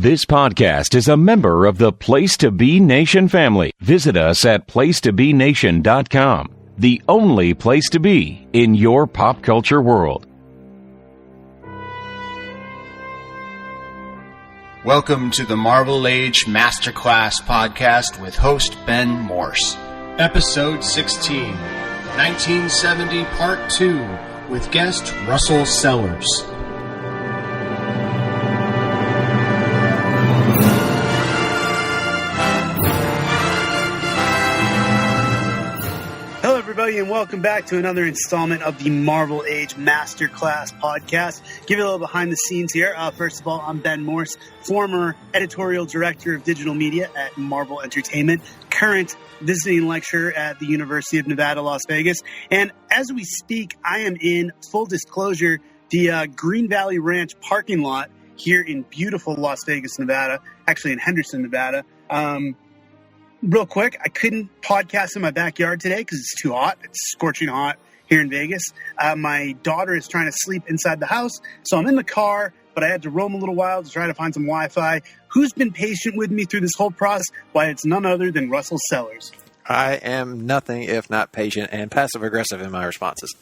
This podcast is a member of the Place to Be Nation family. Visit us at placetobenation.com, the only place to be in your pop culture world. Welcome to the Marvel Age Masterclass podcast with host Ben Morse. Episode 16, 1970 Part 2, with guest Russell Sellers. Hello, everybody, and welcome back to another installment of the Marvel Age Masterclass podcast. Give you a little behind the scenes here. First of all, I'm Ben Morse, former editorial director of digital media at Marvel Entertainment, current visiting lecturer at the University of Nevada, Las Vegas. And as we speak, I am in, full disclosure, the Green Valley Ranch parking lot here in beautiful Las Vegas, Nevada, actually in Henderson, Nevada. Real quick, I couldn't podcast in my backyard today because it's too hot. It's scorching hot here in Vegas. My daughter is trying to sleep inside the house, so I'm in the car, but I had to roam a little while to try to find some Wi-Fi. Who's been patient with me through this whole process? Why, it's none other than Russell Sellers. I am nothing if not patient and passive-aggressive in my responses.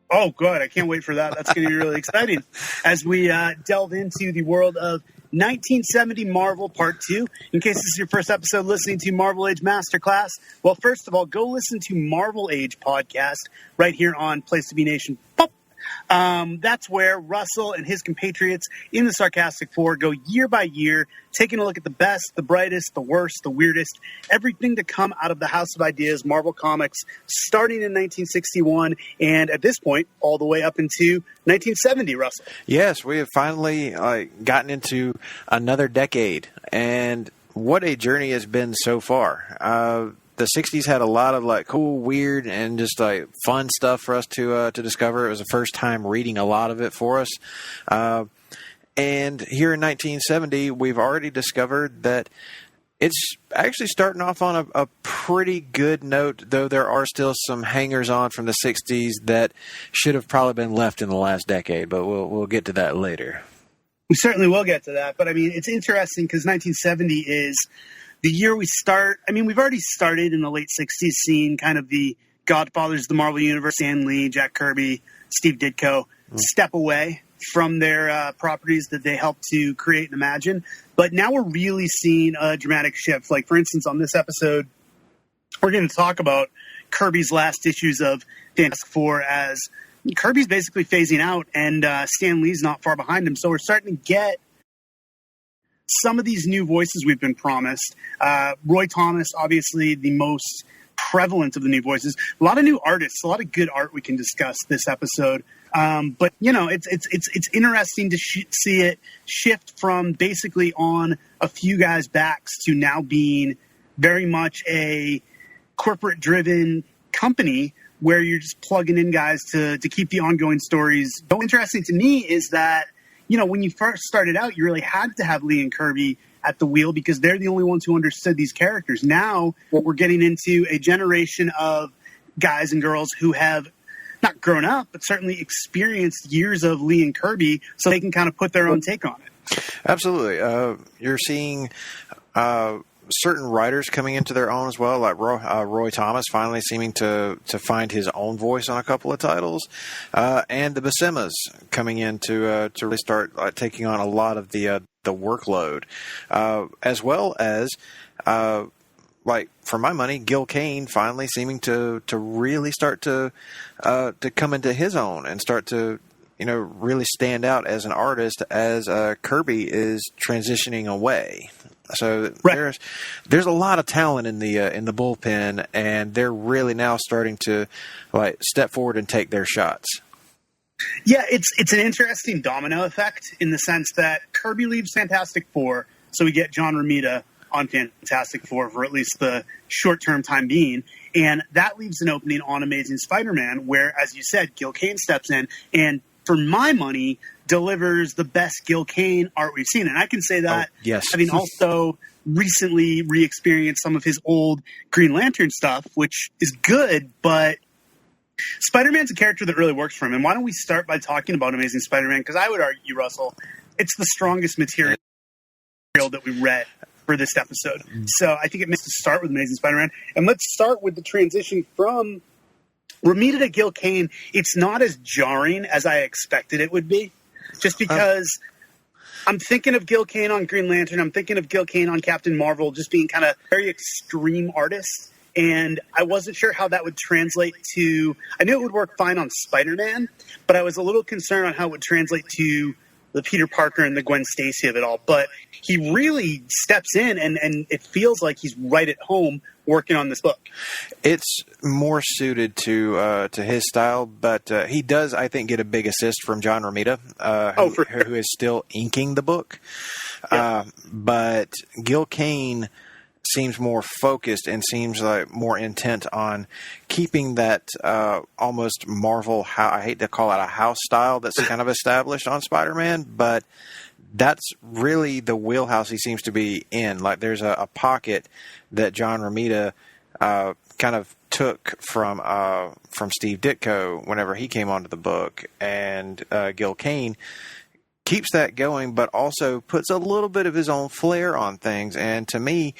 Oh, good. I can't wait for that. That's going to be really exciting as we delve into the world of 1970 Marvel Part 2. In case this is your first episode listening to Marvel Age Masterclass, well, first of all, go listen to Marvel Age Podcast right here on Place to Be Nation. That's where Russell and his compatriots in the Sarcastic Four go year by year, taking a look at the best, the brightest, the worst, the weirdest, everything to come out of the House of Ideas, Marvel Comics, starting in 1961, and at this point, all the way up into 1970, Russell. Yes, we have finally gotten into another decade, and what a journey has been so far. The 60s had a lot of cool, weird, and just fun stuff for us to discover. It was the first time reading a lot of it for us. And here in 1970, we've already discovered that it's actually starting off on a pretty good note, though there are still some hangers-on from the 60s that should have probably been left in the last decade, but we'll get to that later. We certainly will get to that, but I mean, it's interesting because 1970 is the year we start. I mean, we've already started in the late 60s seeing kind of the godfathers of the Marvel Universe, Stan Lee, Jack Kirby, Steve Ditko, step away from their properties that they helped to create and imagine. But now we're really seeing a dramatic shift. Like, for instance, on this episode, we're going to talk about Kirby's last issues of Fantastic Four as Kirby's basically phasing out and Stan Lee's not far behind him. So we're starting to get some of these new voices we've been promised. Roy Thomas, obviously the most prevalent of the new voices. A lot of new artists, a lot of good art we can discuss this episode. But you know, it's interesting to see it shift from basically on a few guys' backs to now being very much a corporate-driven company where you're just plugging in guys to keep the ongoing stories. What's interesting to me is that, you know, when you first started out, you really had to have Lee and Kirby at the wheel because they're the only ones who understood these characters. Now, what we're getting into a generation of guys and girls who have not grown up, but certainly experienced years of Lee and Kirby, so they can kind of put their own take on it. Absolutely. You're seeing certain writers coming into their own as well, like Roy Thomas finally seeming to find his own voice on a couple of titles, and the Buscemas coming in to really start taking on a lot of the workload, as well as for my money, Gil Kane finally seeming to really start to come into his own and start to really stand out as an artist as Kirby is transitioning away. So right. There's a lot of talent in the bullpen, and they're really now starting to step forward and take their shots. Yeah, it's an interesting domino effect in the sense that Kirby leaves Fantastic Four, so we get John Romita on Fantastic Four for at least the short-term time being, and that leaves an opening on Amazing Spider-Man where, as you said, Gil Kane steps in and, for my money, delivers the best Gil Kane art we've seen. And I can say that, yes, having also recently re-experienced some of his old Green Lantern stuff, which is good, but Spider-Man's a character that really works for him. And why don't we start by talking about Amazing Spider-Man? Because I would argue, Russell, it's the strongest material that we read for this episode. So I think it makes to start with Amazing Spider-Man. And let's start with the transition from Romita to Gil Kane. It's not as jarring as I expected it would be, just because I'm thinking of Gil Kane on Green Lantern. I'm thinking of Gil Kane on Captain Mar-Vell, just being kind of very extreme artists. And I wasn't sure how that would translate to... I knew it would work fine on Spider-Man, but I was a little concerned on how it would translate to the Peter Parker and the Gwen Stacy of it all. But he really steps in, and it feels like he's right at home working on this book. It's more suited to his style, but he does, I think, get a big assist from John Romita, who is still inking the book. Yeah. But Gil Kane seems more focused and seems like more intent on keeping that almost Marvel, I hate to call it a house style that's kind of established on Spider-Man, but that's really the wheelhouse he seems to be in. Like there's a pocket that John Romita kind of took from Steve Ditko whenever he came onto the book, and Gil Kane keeps that going, but also puts a little bit of his own flair on things, and to me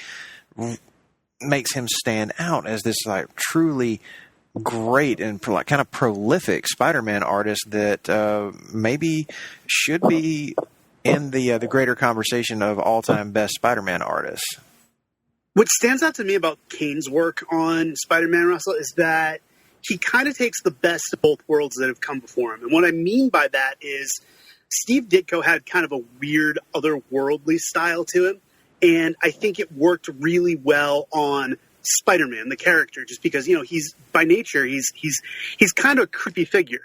makes him stand out as this like truly great and like kind of prolific Spider-Man artist that maybe should be in the greater conversation of all-time best Spider-Man artists. What stands out to me about Kane's work on Spider-Man, Russell, is that he kind of takes the best of both worlds that have come before him. And what I mean by that is Steve Ditko had kind of a weird otherworldly style to him. And I think it worked really well on Spider-Man, the character, just because, you know, he's by nature, he's kind of a creepy figure.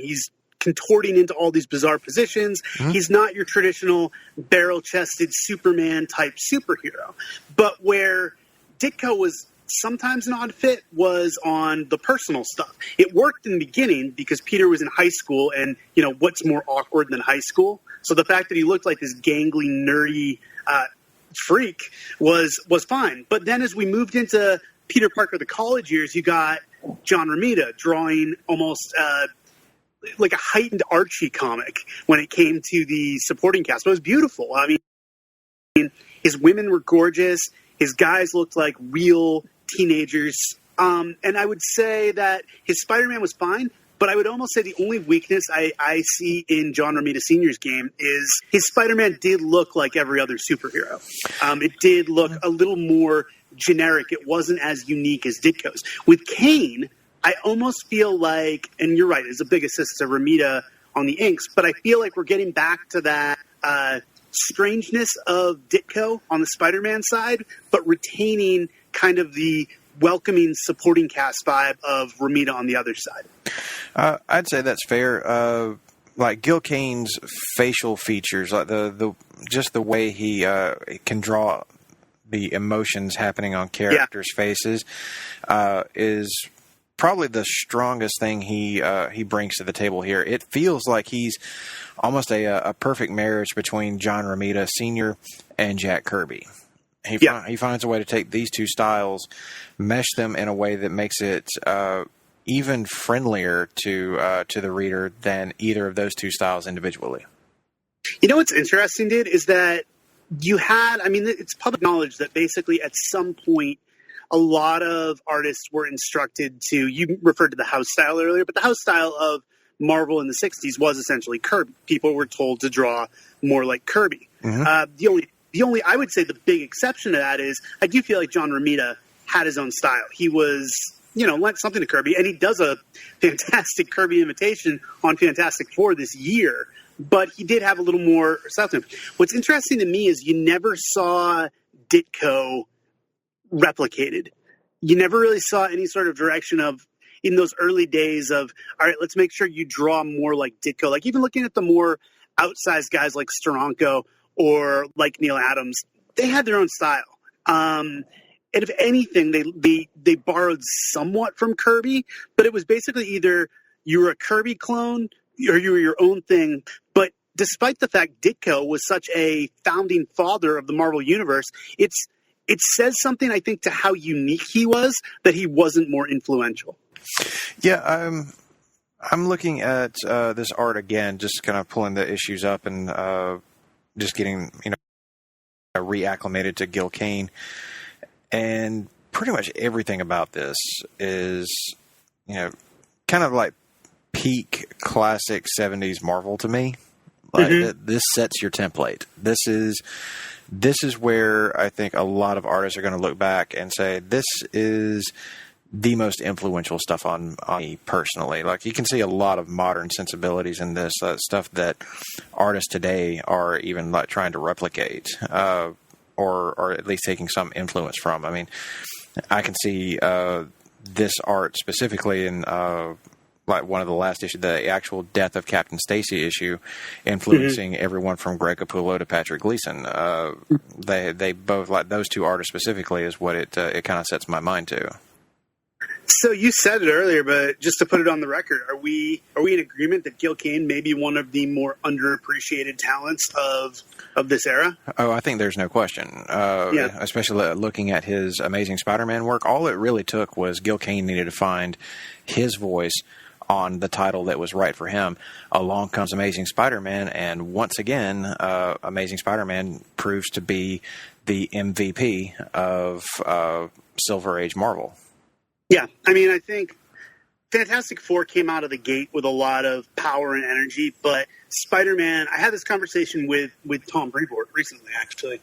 He's contorting into all these bizarre positions. Mm-hmm. He's not your traditional barrel-chested Superman type superhero. But where Ditko was sometimes an odd fit was on the personal stuff. It worked in the beginning because Peter was in high school, and, you know, what's more awkward than high school? So the fact that he looked like this gangly, nerdy freak was fine. But then as we moved into Peter Parker, the college years, you got John Romita drawing almost like a heightened Archie comic when it came to the supporting cast. But it was beautiful. I mean, his women were gorgeous. His guys looked like real teenagers. And I would say that his Spider-Man was fine, but I would almost say the only weakness I see in John Romita Sr.'s game is his Spider-Man did look like every other superhero. It did look a little more generic. It wasn't as unique as Ditko's. With Kane, I almost feel like, and you're right, it's a big assist to Romita on the inks, but I feel like we're getting back to that strangeness of Ditko on the Spider-Man side, but retaining kind of the welcoming supporting cast vibe of Romita on the other side. I'd say that's fair. Like Gil Kane's facial features, like the just the way he can draw the emotions happening on characters' faces, is probably the strongest thing he brings to the table here. It feels like he's almost a perfect marriage between John Romita Sr. and Jack Kirby. He finds a way to take these two styles, mesh them in a way that makes it even friendlier to the reader than either of those two styles individually. You know what's interesting, dude, is that you had, I mean, it's public knowledge that basically at some point a lot of artists were instructed to, you referred to the house style earlier, but the house style of Marvel in the 60s was essentially Kirby. People were told to draw more like Kirby. Mm-hmm. The only, I would say the big exception to that is I do feel like John Romita had his own style. He was, you know, lent something to Kirby, and he does a fantastic Kirby imitation on Fantastic Four this year, but he did have a little more style to him. What's interesting to me is you never saw Ditko replicated. You never really saw any sort of direction of, in those early days of, all right, let's make sure you draw more like Ditko. Like even looking at the more outsized guys like Steranko or like Neil Adams, they had their own style. And if anything, they borrowed somewhat from Kirby, but it was basically either you were a Kirby clone or you were your own thing. But despite the fact Ditko was such a founding father of the Marvel Universe, it says something, I think, to how unique he was that he wasn't more influential. Yeah, I'm looking at this art again, just kind of pulling the issues up and just getting, you know, reacclimated to Gil Kane. And pretty much everything about this is, kind of like peak classic 70s Marvel to me. Like this sets your template. This is where I think a lot of artists are going to look back and say, this is the most influential stuff on me personally. Like, you can see a lot of modern sensibilities in this, stuff that artists today are even like trying to replicate, or at least taking some influence from. I mean, I can see this art specifically in like one of the last issues, the actual Death of Captain Stacy issue, influencing everyone from Greg Capullo to Patrick Gleason. They both, like those two artists specifically, is what it kind of sets my mind to. So you said it earlier, but just to put it on the record, are we in agreement that Gil Kane may be one of the more underappreciated talents of this era? Oh, I think there's no question. Especially looking at his Amazing Spider-Man work, all it really took was Gil Kane needed to find his voice on the title that was right for him. Along comes Amazing Spider-Man, and once again, Amazing Spider-Man proves to be the MVP of Silver Age Marvel. Yeah, I mean, I think Fantastic Four came out of the gate with a lot of power and energy, but Spider-Man, I had this conversation with Tom Brevoort recently, actually,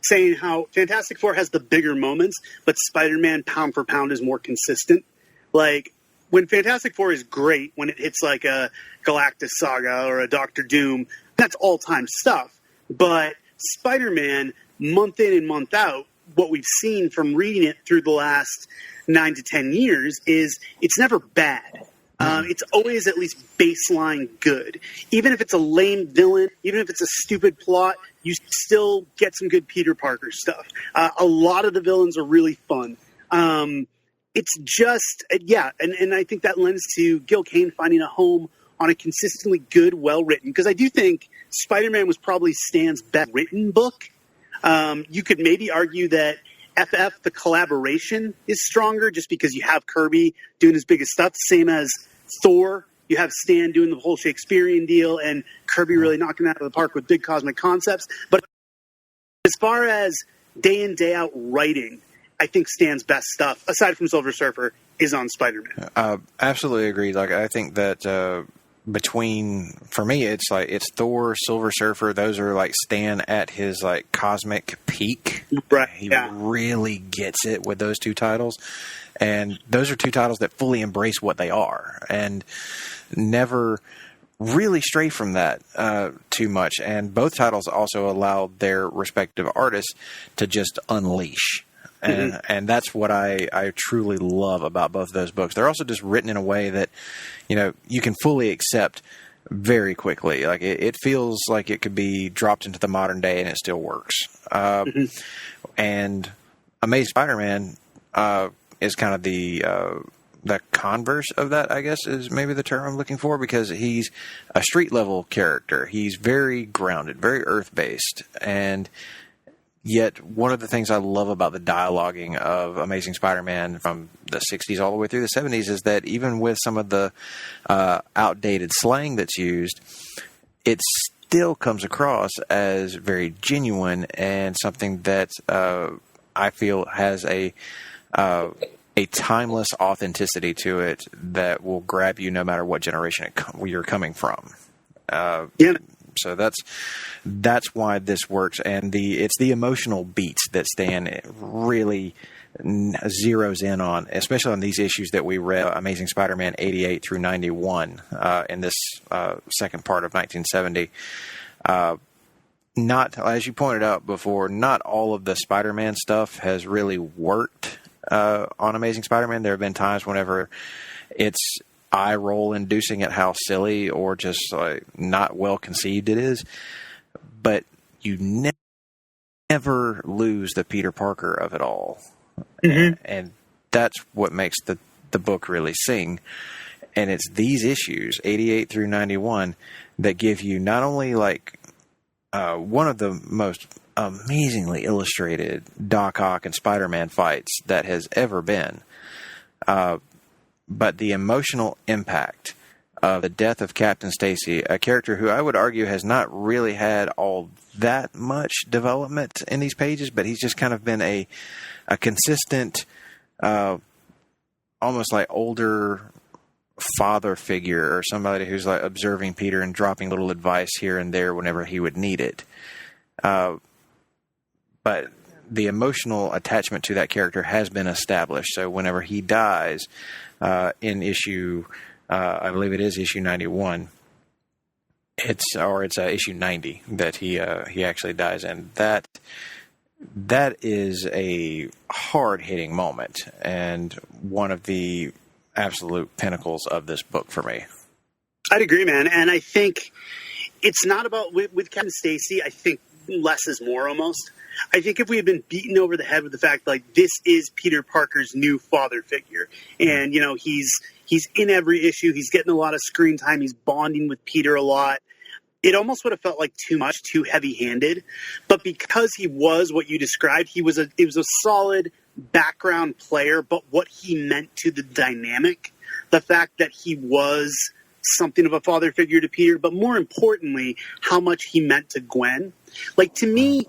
saying how Fantastic Four has the bigger moments, but Spider-Man, pound for pound, is more consistent. Like, when Fantastic Four is great, when it hits like a Galactus Saga or a Doctor Doom, that's all-time stuff. But Spider-Man, month in and month out, what we've seen from reading it through the last 9 to 10 years is it's never bad. It's always at least baseline good. Even if it's a lame villain, even if it's a stupid plot, you still get some good Peter Parker stuff. A lot of the villains are really fun. It's just, and I think that lends to Gil Kane finding a home on a consistently good, well-written, because I do think Spider-Man was probably Stan's best written book. You could maybe argue that FF, the collaboration, is stronger just because you have Kirby doing his biggest stuff, same as Thor. You have Stan doing the whole Shakespearean deal and Kirby really knocking it out of the park with big cosmic concepts. But as far as day in, day out writing, I think Stan's best stuff, aside from Silver Surfer, is on Spider-Man. Absolutely agree. Like, I think that for me, it's Thor, Silver Surfer. Those are like Stan at his like cosmic peak. Right. He really gets it with those two titles. And those are two titles that fully embrace what they are and never really stray from that too much. And both titles also allowed their respective artists to just unleash. And that's what I truly love about both of those books. They're also just written in a way that, you can fully accept very quickly. Like, it feels like it could be dropped into the modern day and it still works. And Amazing Spider-Man is kind of the converse of that, I guess, is maybe the term I'm looking for, because he's a street level character. He's very grounded, very earth-based, and yet, one of the things I love about the dialoguing of Amazing Spider-Man from the 60s all the way through the 70s is that even with some of the outdated slang that's used, it still comes across as very genuine and something that I feel has a timeless authenticity to it that will grab you no matter what generation you're coming from. So that's why this works, and it's the emotional beats that Stan really zeroes in on, especially on these issues that we read, Amazing Spider-Man 88 through 91 in this second part of 1970. Not, as you pointed out before, not all of the Spider-Man stuff has really worked on Amazing Spider-Man. There have been times whenever it's eye roll inducing at how silly or just like not well conceived it is, but you never lose the Peter Parker of it all. And that's what makes the book really sing. And it's these issues 88 through 91 that give you not only like one of the most amazingly illustrated Doc Ock and Spider-Man fights that has ever been, but the emotional impact the death of Captain Stacy, a character who I would argue has not really had all that much development in these pages, but he's just kind of been a consistent, almost like older father figure, or somebody who's like observing Peter and dropping little advice here and there whenever he would need it. But the emotional attachment to that character has been established. So whenever he dies in issue, I believe it is issue 91, it's issue 90 that he actually dies in. That is a hard-hitting moment and one of the absolute pinnacles of this book for me. I'd agree, man. And I think it's not about, with Captain Stacy, I think less is more almost. I think if we had been beaten over the head with the fact, like, this is Peter Parker's new father figure, and, you know, he's in every issue, he's getting a lot of screen time, he's bonding with Peter a lot, it almost would have felt like too much, too heavy-handed. But because he was what you described, it was a solid background player, but what he meant to the dynamic, the fact that he was something of a father figure to Peter, but more importantly, how much he meant to Gwen. Like, to me,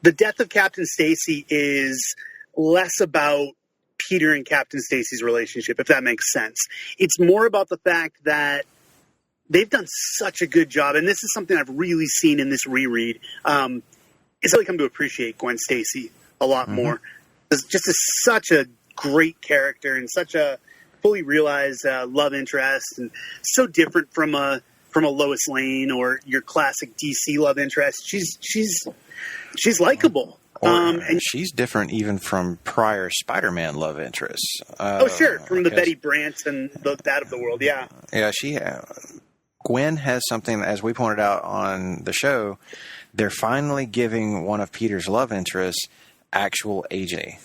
the death of Captain Stacy is less about Peter and Captain Stacy's relationship, if that makes sense. It's more about the fact that they've done such a good job, and this is something I've really seen in this reread. It's really come to appreciate Gwen Stacy a lot more. It's just such a great character and such a fully realized love interest, and so different from a Lois Lane or your classic DC love interest. She's likable. And she's different even from prior Spider-Man love interests. Sure, from the Betty Brant and that of the world, yeah. Yeah, Gwen has something, as we pointed out on the show, they're finally giving one of Peter's love interests actual agency.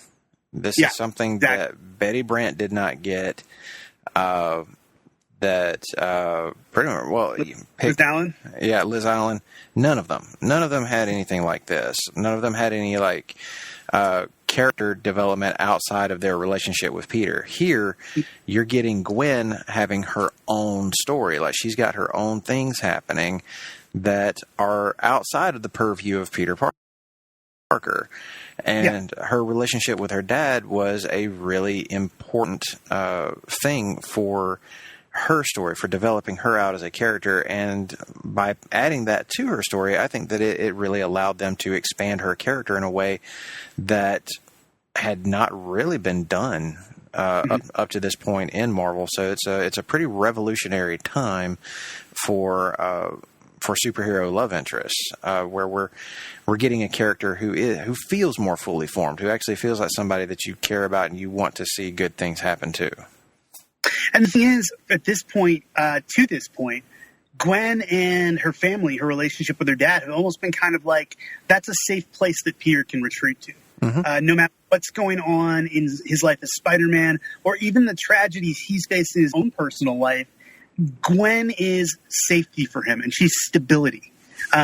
This is something that Betty Brant did not get. Pretty much, well, Liz Allen? Yeah, Liz Allen. None of them had anything like this. None of them had any character development outside of their relationship with Peter. Here, you're getting Gwen having her own story. Like, she's got her own things happening that are outside of the purview of Peter Parker. And her relationship with her dad was a really important thing for her story, for developing her out as a character. And by adding that to her story, I think that it really allowed them to expand her character in a way that had not really been done up to this point in Marvel. So it's a pretty revolutionary time for superhero love interests, where we're getting a character who feels more fully formed, who actually feels like somebody that you care about and you want to see good things happen to. And the thing is, at this point, Gwen and her family, her relationship with her dad, have almost been kind of like, that's a safe place that Peter can retreat to. No matter what's going on in his life as Spider-Man, or even the tragedies he's faced in his own personal life, Gwen is safety for him, and she's stability.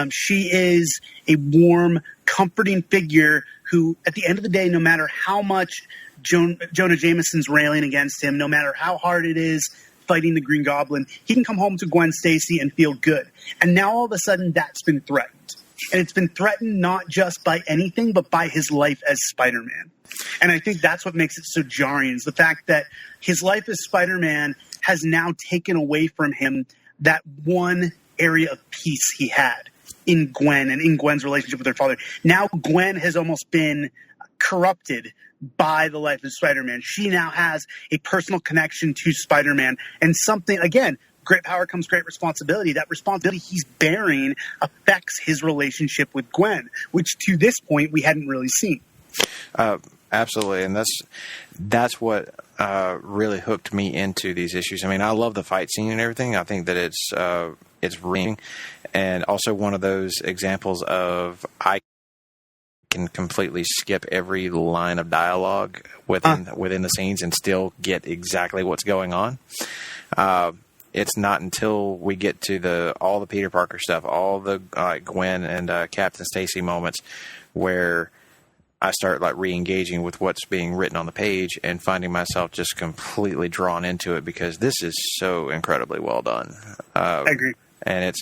She is a warm, comforting figure who, at the end of the day, no matter how much Jonah Jameson's railing against him, no matter how hard it is fighting the Green Goblin, he can come home to Gwen Stacy and feel good. And now all of a sudden that's been threatened. And it's been threatened not just by anything, but by his life as Spider-Man. And I think that's what makes it so jarring, is the fact that his life as Spider-Man has now taken away from him that one area of peace he had in Gwen and in Gwen's relationship with her father. Now Gwen has almost been corrupted by the life of Spider-Man. She now has a personal connection to Spider-Man, and something, again, great power comes great responsibility. That responsibility he's bearing affects his relationship with Gwen, which to this point we hadn't really seen. Absolutely, and that's what really hooked me into these issues. I mean, I love the fight scene and everything. I think that it's ringing, and also one of those examples of I can completely skip every line of dialogue within the scenes and still get exactly what's going on. It's not until we get to all the Peter Parker stuff, all the Gwen and Captain Stacy moments, where I start like re-engaging with what's being written on the page and finding myself just completely drawn into it because this is so incredibly well done. I agree. And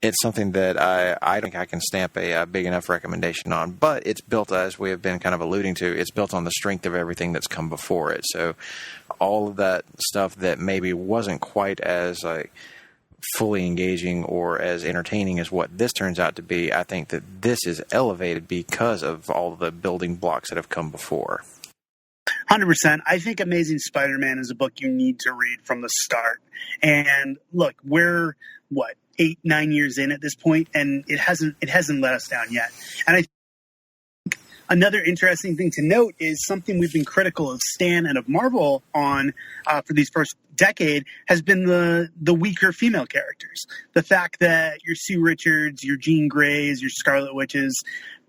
it's something that I think I can stamp a big enough recommendation on, but it's built, as we have been kind of alluding to, it's built on the strength of everything that's come before it. So all of that stuff that maybe wasn't quite as like fully engaging or as entertaining as what this turns out to be, I think that this is elevated because of all the building blocks that have come before. 100%. I think Amazing Spider-Man is a book you need to read from the start. And look, we're 8-9 years in at this point, and it hasn't let us down yet. And I think another interesting thing to note is something we've been critical of Stan and of Mar-Vell on for these first decade has been the weaker female characters. The fact that your Sue Richards, your Jean Greys, your Scarlet Witches,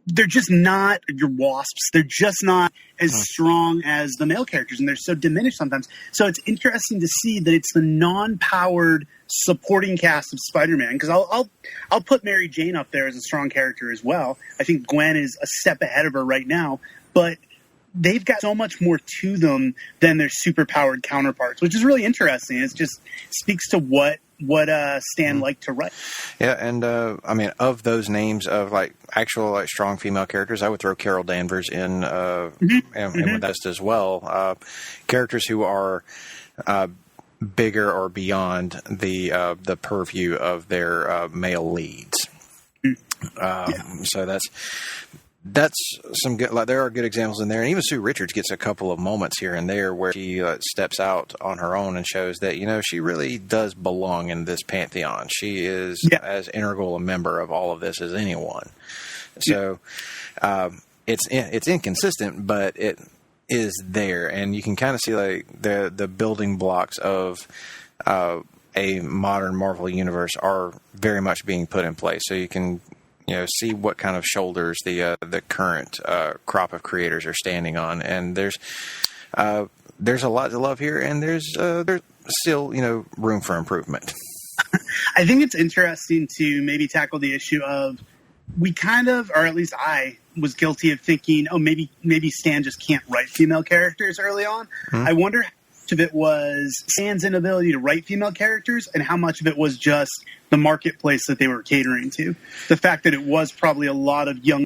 they're just not, your Wasps, they're just not as strong as the male characters, and they're so diminished sometimes. So it's interesting to see that it's the non-powered supporting cast of Spider-Man, because I'll put Mary Jane up there as a strong character as well. I think Gwen is a step ahead of her right now, but they've got so much more to them than their super-powered counterparts, which is really interesting. It just speaks to what Stan liked to write. Yeah, and I mean, of those names of like actual like strong female characters, I would throw Carol Danvers in and with that as well. Characters who are bigger or beyond the purview of their male leads. So that's some good. Like, there are good examples in there, and even Sue Richards gets a couple of moments here and there where she steps out on her own and shows that she really does belong in this pantheon. She is as integral a member of all of this as anyone. So it's inconsistent, but it is there, and you can kind of see like the building blocks of a modern Marvel universe are very much being put in place. So you can see what kind of shoulders the current crop of creators are standing on, and there's a lot to love here, and there's still room for improvement. I think it's interesting to maybe tackle the issue of we kind of, or at least I was guilty of thinking, maybe Stan just can't write female characters early on. I wonder how much of it was Stan's inability to write female characters and how much of it was just the marketplace that they were catering to. The fact that it was probably a lot of young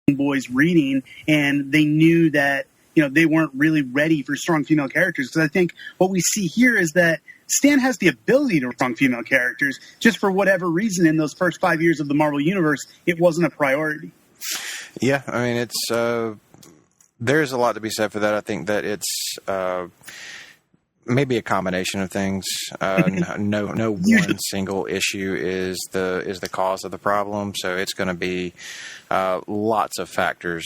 boys reading, and they knew that they weren't really ready for strong female characters. Because I think what we see here is that Stan has the ability to write strong female characters. Just for whatever reason, in those first 5 years of the Marvel Universe, it wasn't a priority. Yeah, I mean, it's there's a lot to be said for that. I think that it's maybe a combination of things. No one single issue is the cause of the problem. So it's going to be lots of factors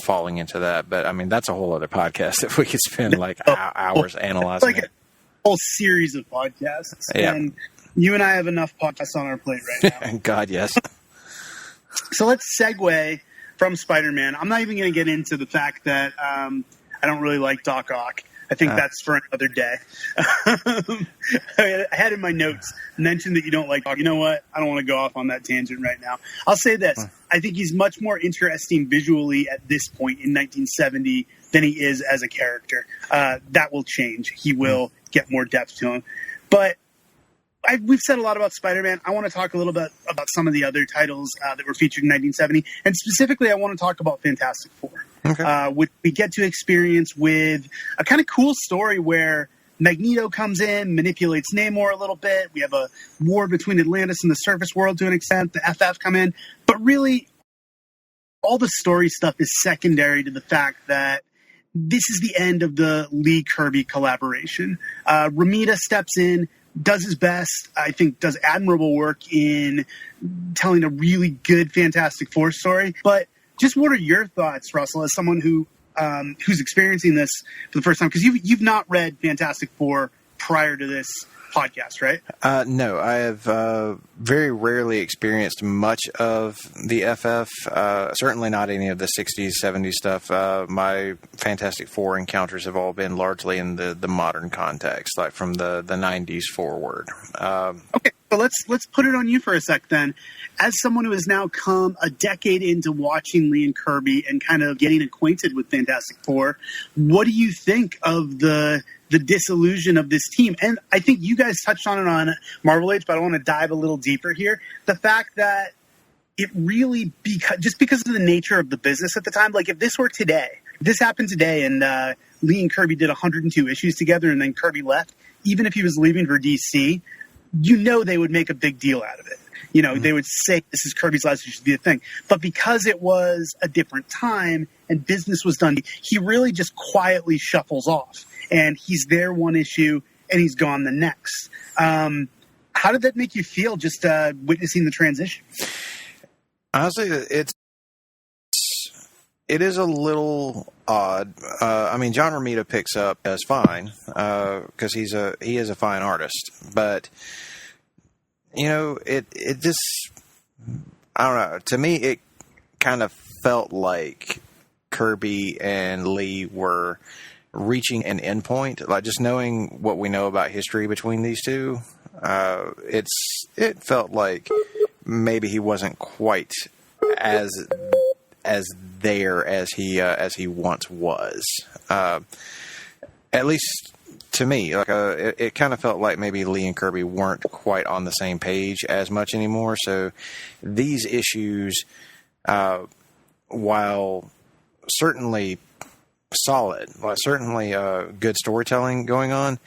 falling into that. But I mean, that's a whole other podcast that we could spend like hours analyzing. Like a whole series of podcasts. Yeah. And you and I have enough podcasts on our plate right now. God, yes. So let's segue from Spider-Man. I'm not even going to get into the fact that I don't really like Doc Ock. I think that's for another day. I had in my notes mentioned that you don't like Doc. You know what? I don't want to go off on that tangent right now. I'll say this. I think he's much more interesting visually at this point in 1970 than he is as a character. That will change. He will get more depth to him. But we've said a lot about Spider-Man. I want to talk a little bit about some of the other titles that were featured in 1970. And specifically, I want to talk about Fantastic Four. Okay. Which we get to experience with a kind of cool story where Magneto comes in, manipulates Namor a little bit. We have a war between Atlantis and the surface world to an extent. The FF come in. But really, all the story stuff is secondary to the fact that this is the end of the Lee-Kirby collaboration. Romita steps in, does his best, I think does admirable work in telling a really good Fantastic Four story. But just what are your thoughts, Russell, as someone who's experiencing this for the first time? Because you've not read Fantastic Four prior to this podcast, right? No, I have very rarely experienced much of the FF. Certainly not any of the 60s, 70s stuff. My Fantastic Four encounters have all been largely in the modern context, like from the 90s forward. Okay. But let's put it on you for a sec then. As someone who has now come a decade into watching Lee and Kirby and kind of getting acquainted with Fantastic Four, what do you think of the disillusion of this team? And I think you guys touched on it on Marvel Age, but I want to dive a little deeper here. The fact that it really, just because of the nature of the business at the time, like if this were today, if this happened today and Lee and Kirby did 102 issues together and then Kirby left, even if he was leaving for DC, you know they would make a big deal out of it. You know, they would say this is Kirby's last issue to be a thing. But because it was a different time and business was done, he really just quietly shuffles off. And he's there one issue and he's gone the next. How did that make you feel just witnessing the transition? Honestly, it is a little odd. I mean, John Romita picks up as fine because he is a fine artist. But you know, it just, I don't know. To me, it kind of felt like Kirby and Lee were reaching an endpoint. Like just knowing what we know about history between these two, it felt like maybe he wasn't quite as there as he once was. At least to me, like it kind of felt like maybe Lee and Kirby weren't quite on the same page as much anymore. So these issues, while certainly solid, like certainly good storytelling going on,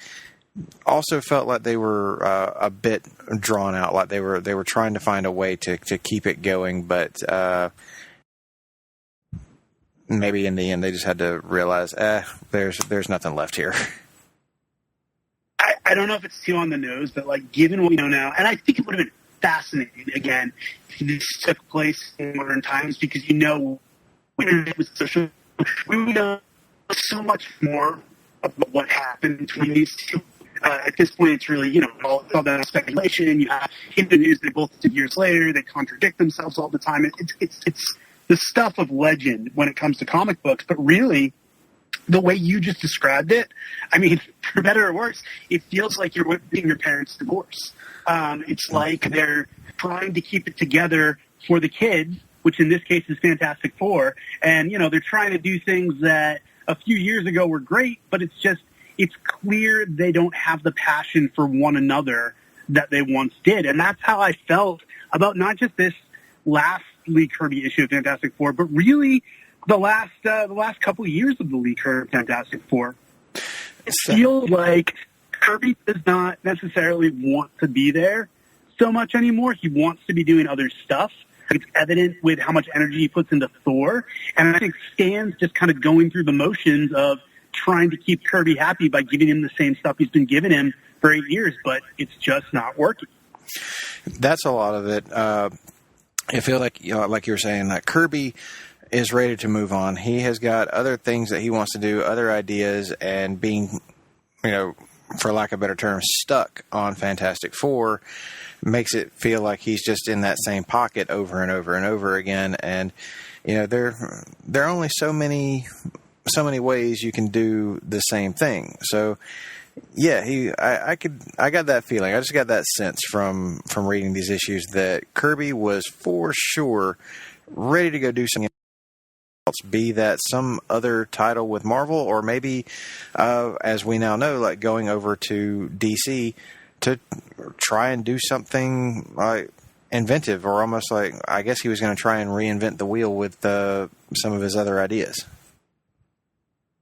also felt like they were a bit drawn out, like they were trying to find a way to keep it going, but maybe in the end they just had to realize, there's nothing left here. I don't know if it's too on the nose, but like given what we know now, and I think it would have been fascinating again if this took place in modern times, because you know, internet was social, we would know so much more about what happened between these two. At this point, it's really, you know, all that speculation. You have in the news they both did years later. They contradict themselves all the time. It's the stuff of legend when it comes to comic books. But really, the way you just described it, I mean, for better or worse, it feels like you're witnessing your parents' divorce. It's like they're trying to keep it together for the kids, which in this case is Fantastic Four. And, you know, they're trying to do things that a few years ago were great, but it's clear they don't have the passion for one another that they once did. And that's how I felt about not just this last Lee Kirby issue of Fantastic Four, but really the last couple of years of the Lee Kirby Fantastic Four. It feels like Kirby does not necessarily want to be there so much anymore. He wants to be doing other stuff. It's evident with how much energy he puts into Thor. And I think Stan's just kind of going through the motions of trying to keep Kirby happy by giving him the same stuff he's been giving him for 8 years, but it's just not working. That's a lot of it. I feel like, you know, like you were saying, that Kirby is ready to move on. He has got other things that he wants to do, other ideas, and being, you know, for lack of a better term, stuck on Fantastic Four makes it feel like he's just in that same pocket over and over and over again. And, you know, there are only so many ways you can do the same thing. So yeah, I got that feeling. I just got that sense from reading these issues that Kirby was for sure ready to go do something else, be that some other title with Marvel, or maybe as we now know, like going over to DC to try and do something like inventive, or almost like, I guess he was going to try and reinvent the wheel with some of his other ideas.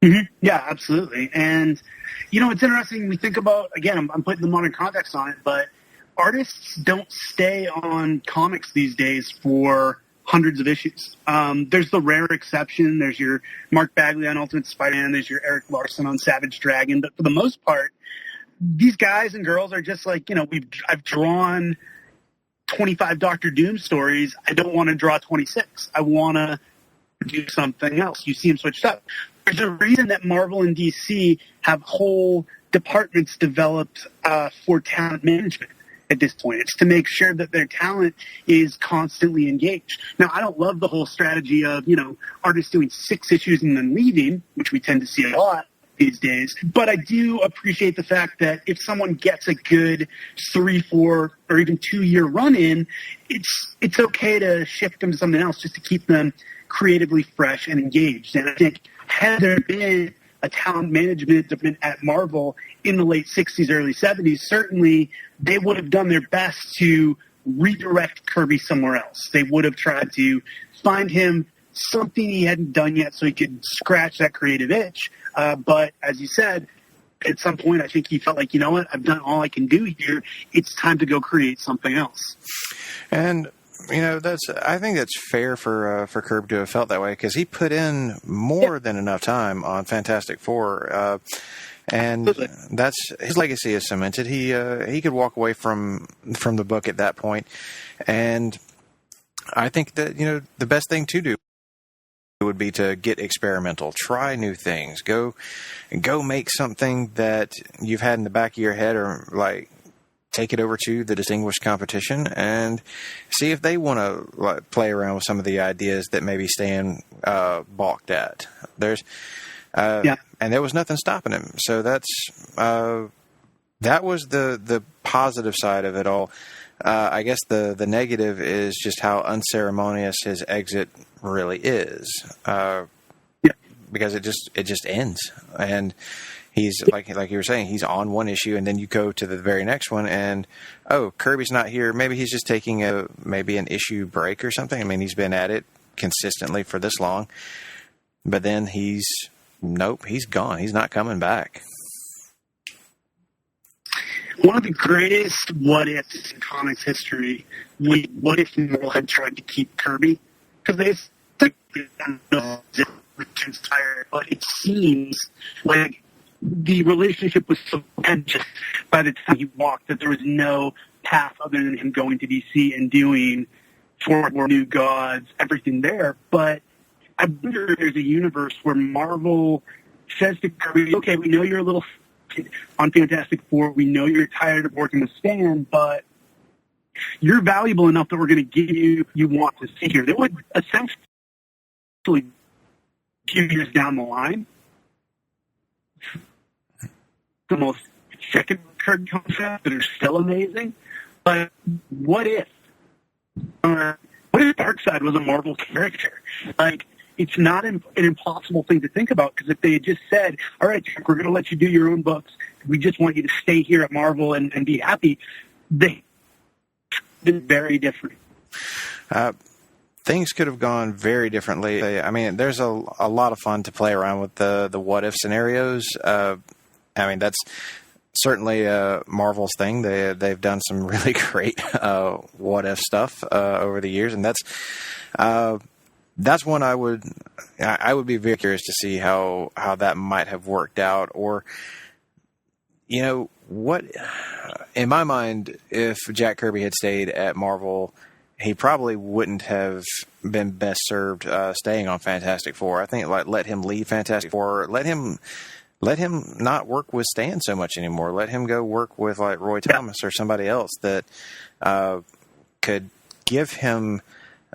Mm-hmm. Yeah, absolutely. And, you know, it's interesting. We think about, again, I'm putting the modern context on it, but artists don't stay on comics these days for hundreds of issues. There's the rare exception. There's your Mark Bagley on Ultimate Spider-Man. There's your Eric Larson on Savage Dragon. But for the most part, these guys and girls are just like, you know, I've drawn 25 Doctor Doom stories. I don't want to draw 26. I want to do something else. You see them switched up. There's a reason that Marvel and DC have whole departments developed for talent management at this point. It's to make sure that their talent is constantly engaged. Now, I don't love the whole strategy of, you know, artists doing 6 issues and then leaving, which we tend to see a lot. these days. But I do appreciate the fact that if someone gets a good 3, 4, or even 2-year run in, it's okay to shift them to something else just to keep them creatively fresh and engaged. And I think had there been a talent management department at Mar-Vell in the late 60s, early 70s, certainly they would have done their best to redirect Kirby somewhere else. They would have tried to find him something he hadn't done yet so he could scratch that creative itch. But as you said, at some point I think he felt like, you know what, I've done all I can do here. It's time to go create something else. And I think that's fair for Kirby to have felt that way, because he put in more than enough time on Fantastic Four, and that's his legacy is cemented. He could walk away from the book at that point, and I think that the best thing to do would be to get experimental, try new things, go make something that you've had in the back of your head, or like take it over to the distinguished competition and see if they want to play around with some of the ideas that maybe Stan balked at. And there was nothing stopping him. So that was the positive side of it all. I guess the negative is just how unceremonious his exit really is, because it just ends, and he's like you were saying, he's on one issue, and then you go to the very next one, and Kirby's not here. Maybe he's just taking maybe an issue break or something. I mean, he's been at it consistently for this long, but then he's gone. He's not coming back. One of the greatest what-ifs in comics history, what if Marvel had tried to keep Kirby? Because they don't know if it transpired, but it seems like the relationship was so tense by the time he walked that there was no path other than him going to DC and doing For New Gods, everything there. But I wonder if there's a universe where Marvel says to Kirby, okay, we know you're a little on Fantastic Four, we know you're tired of working with Stan, but you're valuable enough that we're going to give you want to see here. That would essentially, a few years down the line, the most second card concept that are still amazing. But what if Darkseid was a Marvel character? Like, it's not an impossible thing to think about, because if they had just said, all right, Chuck, we're going to let you do your own books, we just want you to stay here at Marvel and be happy, they been very different. Things could have gone very differently. I mean, there's a lot of fun to play around with the what if scenarios. I mean, that's certainly Marvel's thing. They've done some really great what if stuff over the years, and that's one I would be very curious to see how that might have worked out. Or, what, in my mind, if Jack Kirby had stayed at Marvel, he probably wouldn't have been best served staying on Fantastic Four. I think let him leave Fantastic Four. Let him not work with Stan so much anymore. Let him go work with like Roy Thomas or somebody else that could give him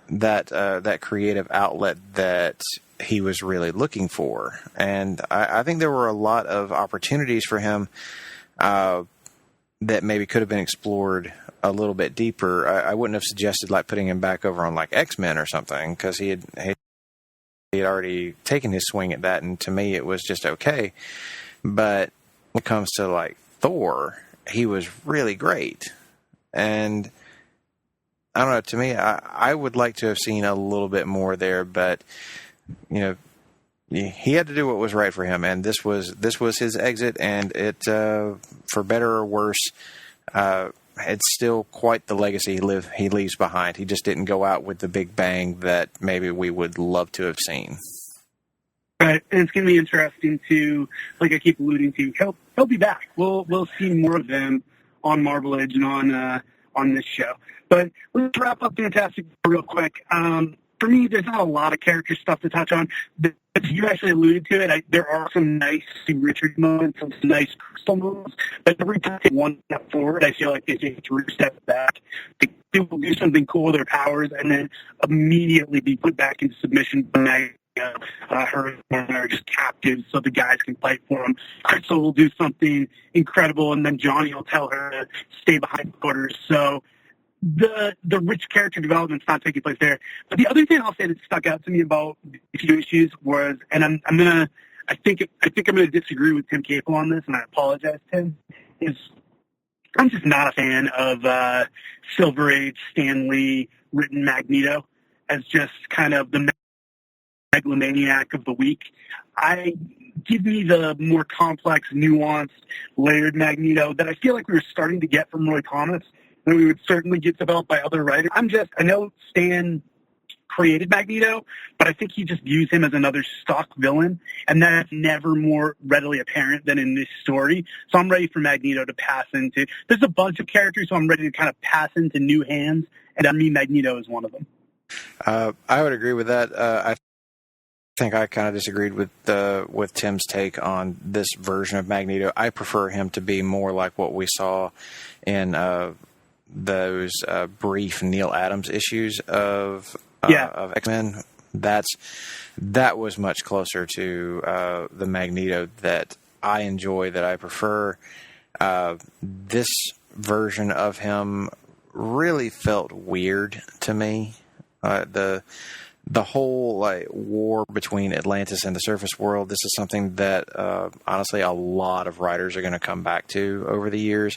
that creative outlet that he was really looking for. And I think there were a lot of opportunities for him that maybe could have been explored a little bit deeper. I wouldn't have suggested like putting him back over on like X-Men or something, because he had already taken his swing at that, and to me it was just okay. But when it comes to like Thor, he was really great. And I don't know, to me, I would like to have seen a little bit more there, but he had to do what was right for him, and this was his exit, and it, for better or worse, it's still quite the legacy he leaves behind. He just didn't go out with the big bang that maybe we would love to have seen. Right, and it's going to be interesting to, like I keep alluding to, he'll be back. We'll see more of them on Marvel Age and on this show. But let's wrap up Fantastic Four real quick. For me, there's not a lot of character stuff to touch on. But you actually alluded to it. There are some nice Richard moments, some nice Crystal moments. But every time they take one step forward, I feel like they take 3 steps back. They will do something cool with their powers and then immediately be put back into submission by her are just captives so the guys can fight for them. Crystal will do something incredible, and then Johnny will tell her to stay behind quarters. So the rich character development's not taking place there. But the other thing I'll say that stuck out to me about these few issues was, and I think I'm gonna disagree with Tim Capel on this, and I apologize, Tim, is I'm just not a fan of Silver Age Stan Lee written Magneto as just kind of the megalomaniac of the week. Give me the more complex, nuanced, layered Magneto that I feel like we were starting to get from Roy Thomas, and we would certainly get developed by other writers. I know Stan created Magneto, but I think he just views him as another stock villain, and that's never more readily apparent than in this story. So I'm ready for Magneto to pass into, there's a bunch of characters, so I'm ready to kind of pass into new hands, and I mean Magneto is one of them. I would agree with that. I think I kind of disagreed with Tim's take on this version of Magneto. I prefer him to be more like what we saw in those brief Neil Adams issues of X-Men. That was much closer to the Magneto that I enjoy, that I prefer. This version of him really felt weird to me. The whole war between Atlantis and the surface world, this is something that honestly a lot of writers are going to come back to over the years,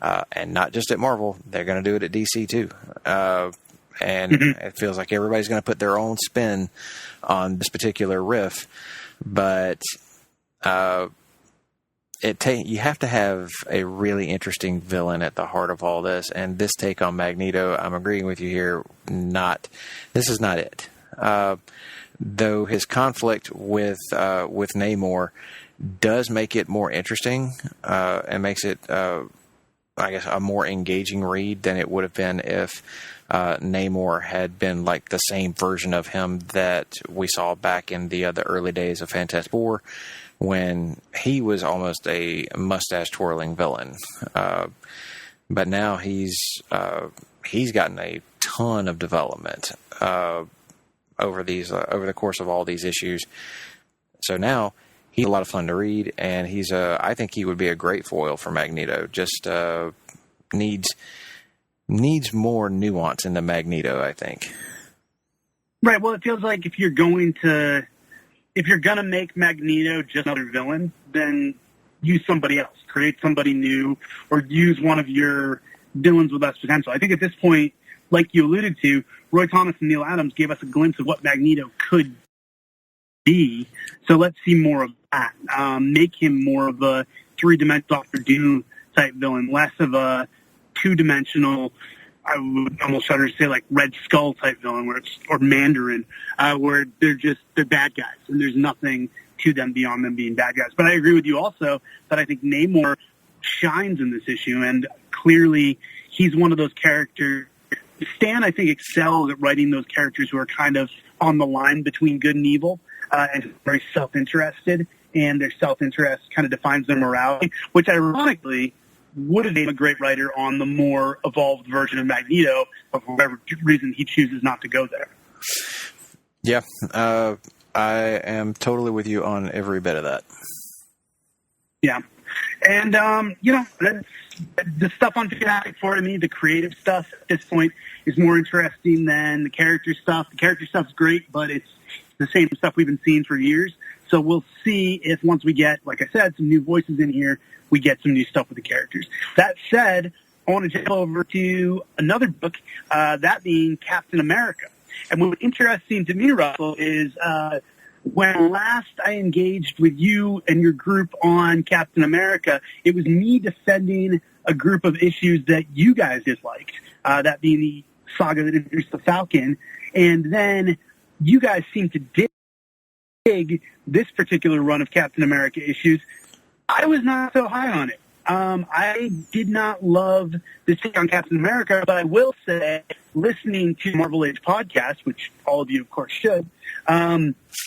and not just at Marvel. They're going to do it at DC too. And it feels like everybody's going to put their own spin on this particular riff, but you have to have a really interesting villain at the heart of all this, and this take on Magneto, I'm agreeing with you here, this is not it. Though his conflict with Namor does make it more interesting, and makes it, I guess, a more engaging read than it would have been if Namor had been like the same version of him that we saw back in the early days of Fantastic Four, when he was almost a mustache-twirling villain. But now he's gotten a ton of development over the course of all these issues. So now he's a lot of fun to read, and I think he would be a great foil for Magneto. Just needs more nuance in the Magneto, I think. Right. Well, it feels like if you're gonna make Magneto just another villain, then use somebody else, create somebody new, or use one of your villains with less potential. I think at this point, like you alluded to, Roy Thomas and Neil Adams gave us a glimpse of what Magneto could be. So let's see more of that. Make him more of a three-dimensional Doctor Doom type villain, less of a two-dimensional, I would almost shudder to say, like Red Skull type villain, or Mandarin, where they're bad guys and there's nothing to them beyond them being bad guys. But I agree with you also that I think Namor shines in this issue, and clearly he's one of those characters. Stan, I think, excels at writing those characters who are kind of on the line between good and evil, and very self-interested, and their self-interest kind of defines their morality, which ironically would have made a great writer on the more evolved version of Magneto, but for whatever reason he chooses not to go there. Yeah, I am totally with you on every bit of that. Yeah. And, the stuff on Fantastic Four, to me, the creative stuff at this point is more interesting than the character stuff. The character stuff's great, but it's the same stuff we've been seeing for years. So we'll see if once we get, like I said, some new voices in here, we get some new stuff with the characters. That said, I want to jump over to another book, that being Captain America. And what's interesting to me, Russell, is when last I engaged with you and your group on Captain America, it was me defending a group of issues that you guys disliked, that being the saga that introduced the Falcon. And then you guys seemed to dig this particular run of Captain America issues. I was not so high on it. I did not love this take on Captain America, but I will say, listening to Marvel Age podcast, which all of you, of course, should,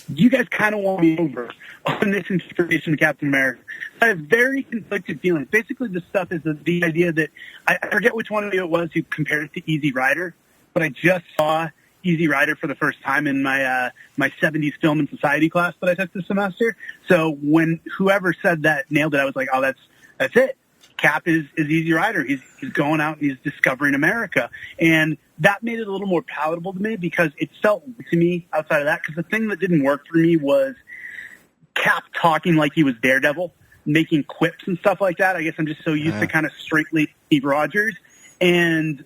you guys kind of won me over on this interpretation of Captain America. I have very conflicted feelings. Basically, the stuff is the idea that I forget which one of you it was who compared it to Easy Rider, but I just saw Easy Rider for the first time in my my 70s film and society class that I took this semester. So when whoever said that nailed it, I was like, oh, that's it. Cap is Easy Rider. He's going out and he's discovering America. And that made it a little more palatable to me because it felt to me outside of that. Because the thing that didn't work for me was Cap talking like he was Daredevil, making quips and stuff like that. I guess I'm just so used to kind of straightly Steve Rogers. And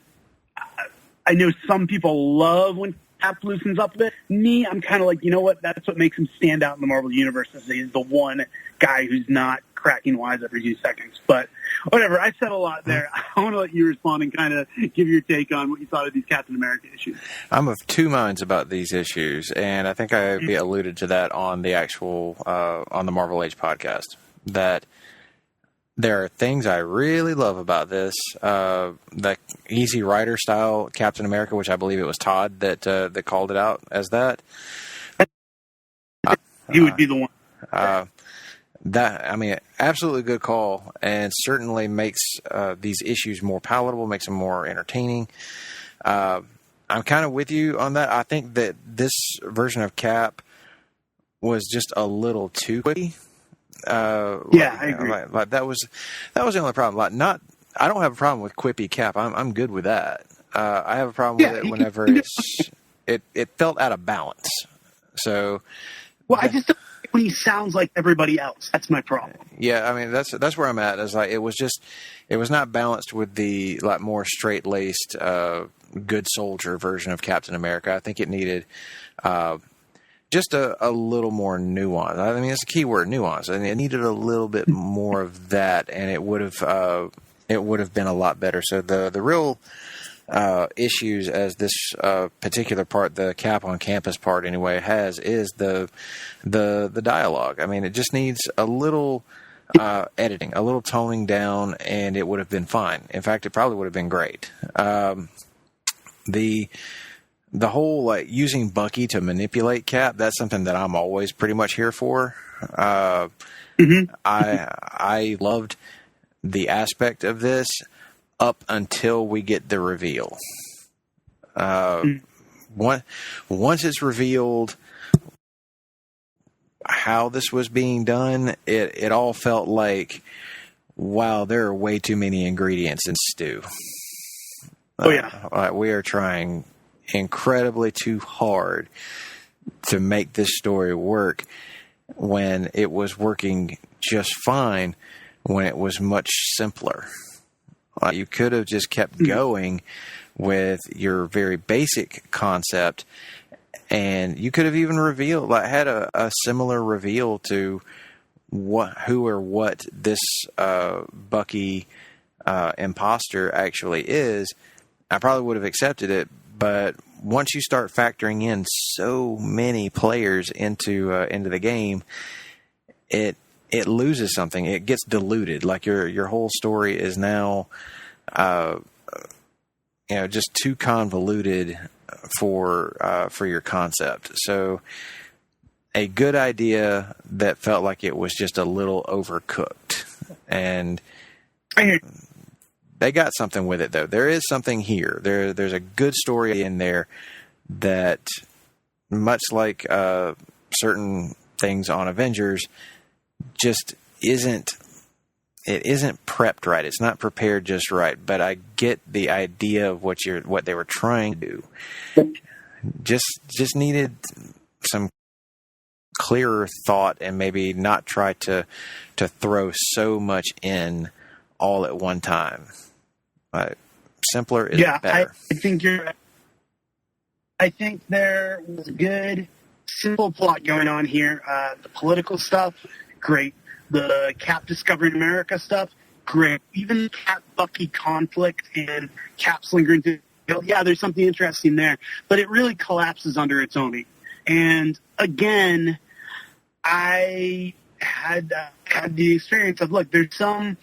I know some people love when Cap loosens up a bit. Me, I'm kind of like, you know what? That's what makes him stand out in the Marvel Universe is he's the one guy who's not cracking wise every few seconds. But whatever, I said a lot there. I want to let you respond and kind of give your take on what you thought of these Captain America issues. I'm of two minds about these issues, and I think I alluded to that on the actual on the Marvel Age podcast, that there are things I really love about this, the Easy Rider style Captain America, which I believe it was Todd that called it out as that. He would be the one. Absolutely good call, and certainly makes these issues more palatable, makes them more entertaining. I'm kind of with you on that. I think that this version of Cap was just a little too quippy. I agree. That was the only problem. I don't have a problem with quippy Cap. I'm good with that. I have a problem with it whenever it felt out of balance. So, I just don't like when he sounds like everybody else. That's my problem. Yeah, I mean that's where I'm at. Is like it was not balanced with the more straight laced good soldier version of Captain America. I think it needed just a little more nuance. I mean, it's a key word, nuance. I mean, it needed a little bit more of that, and it would have been a lot better. So the real issues as this particular part, the Cap on Campus part anyway, has is the dialogue. I mean, it just needs a little editing, a little toning down, and it would have been fine. In fact, it probably would have been great. The whole using Bucky to manipulate Cap, that's something that I'm always pretty much here for. I loved the aspect of this up until we get the reveal. Once it's revealed how this was being done, it all felt like, wow, there are way too many ingredients in stew. We are trying incredibly too hard to make this story work when it was working just fine when it was much simpler. You could have just kept going with your very basic concept, and you could have even revealed, had a similar reveal to who or what this Bucky imposter actually is. I probably would have accepted it, but once you start factoring in so many players into the game, it loses something. It gets diluted. Like your whole story is now, just too convoluted for your concept. So a good idea that felt like it was just a little overcooked, and they got something with it though. There is something here. There's a good story in there that, much like certain things on Avengers, just isn't prepped right. It's not prepared just right. But I get the idea of what they were trying to do. Just needed some clearer thought, and maybe not try to throw so much in all at one time. Simpler is better. I think you're right. I think there was a good, simple plot going on here. The political stuff, great. The Cap discovering America stuff, great. Even Cap-Bucky conflict and Cap's lingering through. Yeah, there's something interesting there. But it really collapses under its own weight. And again, I had the experience of, look, there's some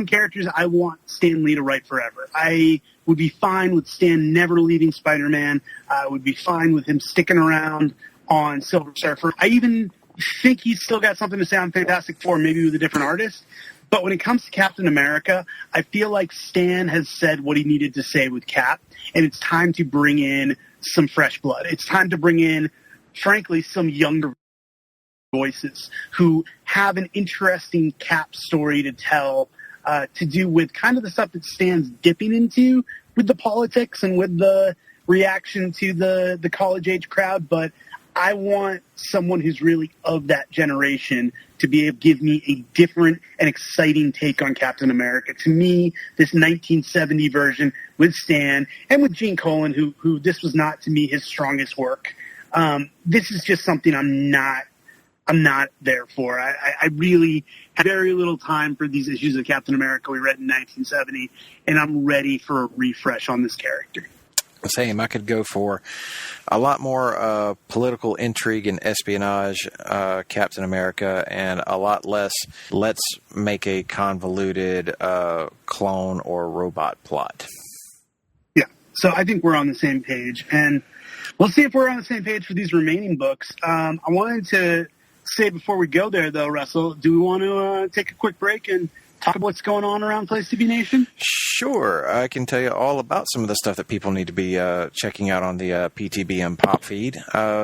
characters I want Stan Lee to write forever. I would be fine with Stan never leaving Spider-Man. I would be fine with him sticking around on Silver Surfer. I even think he's still got something to say on Fantastic Four, maybe with a different artist. But when it comes to Captain America, I feel like Stan has said what he needed to say with Cap, and it's time to bring in some fresh blood. It's time to bring in, frankly, some younger voices who have an interesting Cap story to tell, to do with kind of the stuff that Stan's dipping into with the politics and with the reaction to the college-age crowd. But I want someone who's really of that generation to be able to give me a different and exciting take on Captain America. To me, this 1970 version with Stan and with Gene Colan, who this was not, to me, his strongest work. This is just something I'm not there for. I really had very little time for these issues of Captain America we read in 1970, and I'm ready for a refresh on this character. Same. I could go for a lot more political intrigue and espionage, Captain America, and a lot less let's make a convoluted clone or robot plot. Yeah. So I think we're on the same page, and we'll see if we're on the same page for these remaining books. I wanted to say before we go there, though, Russell, do we want to take a quick break and talk about what's going on around Place to Be Nation? Sure. I can tell you all about some of the stuff that people need to be checking out on the PTBN Pop feed.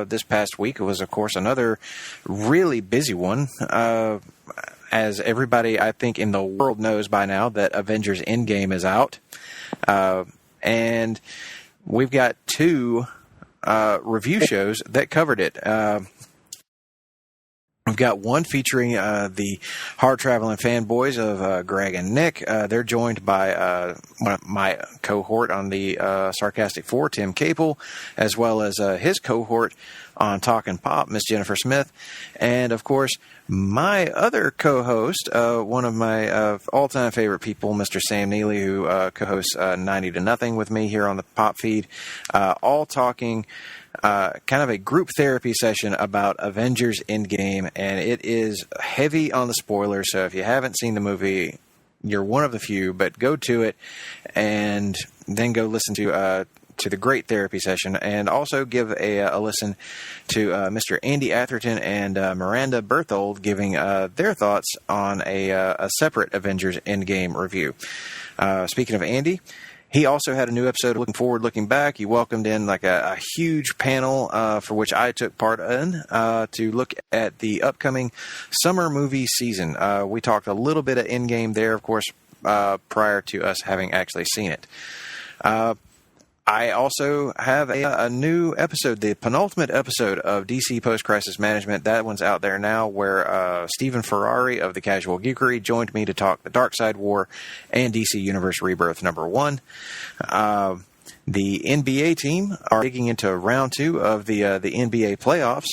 This past week was, of course, another really busy one. As everybody, I think, in the world knows by now that Avengers Endgame is out. And we've got 2 review shows that covered it. We've got one featuring the hard-traveling fanboys of Greg and Nick. They're joined by my cohort on the Sarcastic Four, Tim Capel, as well as his cohort on Talkin' Pop, Miss Jennifer Smith. And, of course, my other co-host, one of my all-time favorite people, Mr. Sam Neely, who co-hosts 90 to Nothing with me here on the Pop feed, all talking kind of a group therapy session about Avengers Endgame, and it is heavy on the spoilers, so if you haven't seen the movie, you're one of the few, but go to it and then go listen to the great therapy session, and also give a listen to Mr. Andy Atherton and Miranda Berthold giving their thoughts on a separate Avengers Endgame review. Speaking of Andy, he also had a new episode, Looking Forward, Looking Back. He welcomed in like a huge panel for which I took part in to look at the upcoming summer movie season. We talked a little bit of Endgame there, of course, prior to us having actually seen it. I also have a new episode, the penultimate episode of DC Post-Crisis Management. That one's out there now, where Stephen Ferrari of the Casual Geekery joined me to talk the Dark Side War and DC Universe Rebirth #1. The NBA team are digging into round 2 of the NBA playoffs.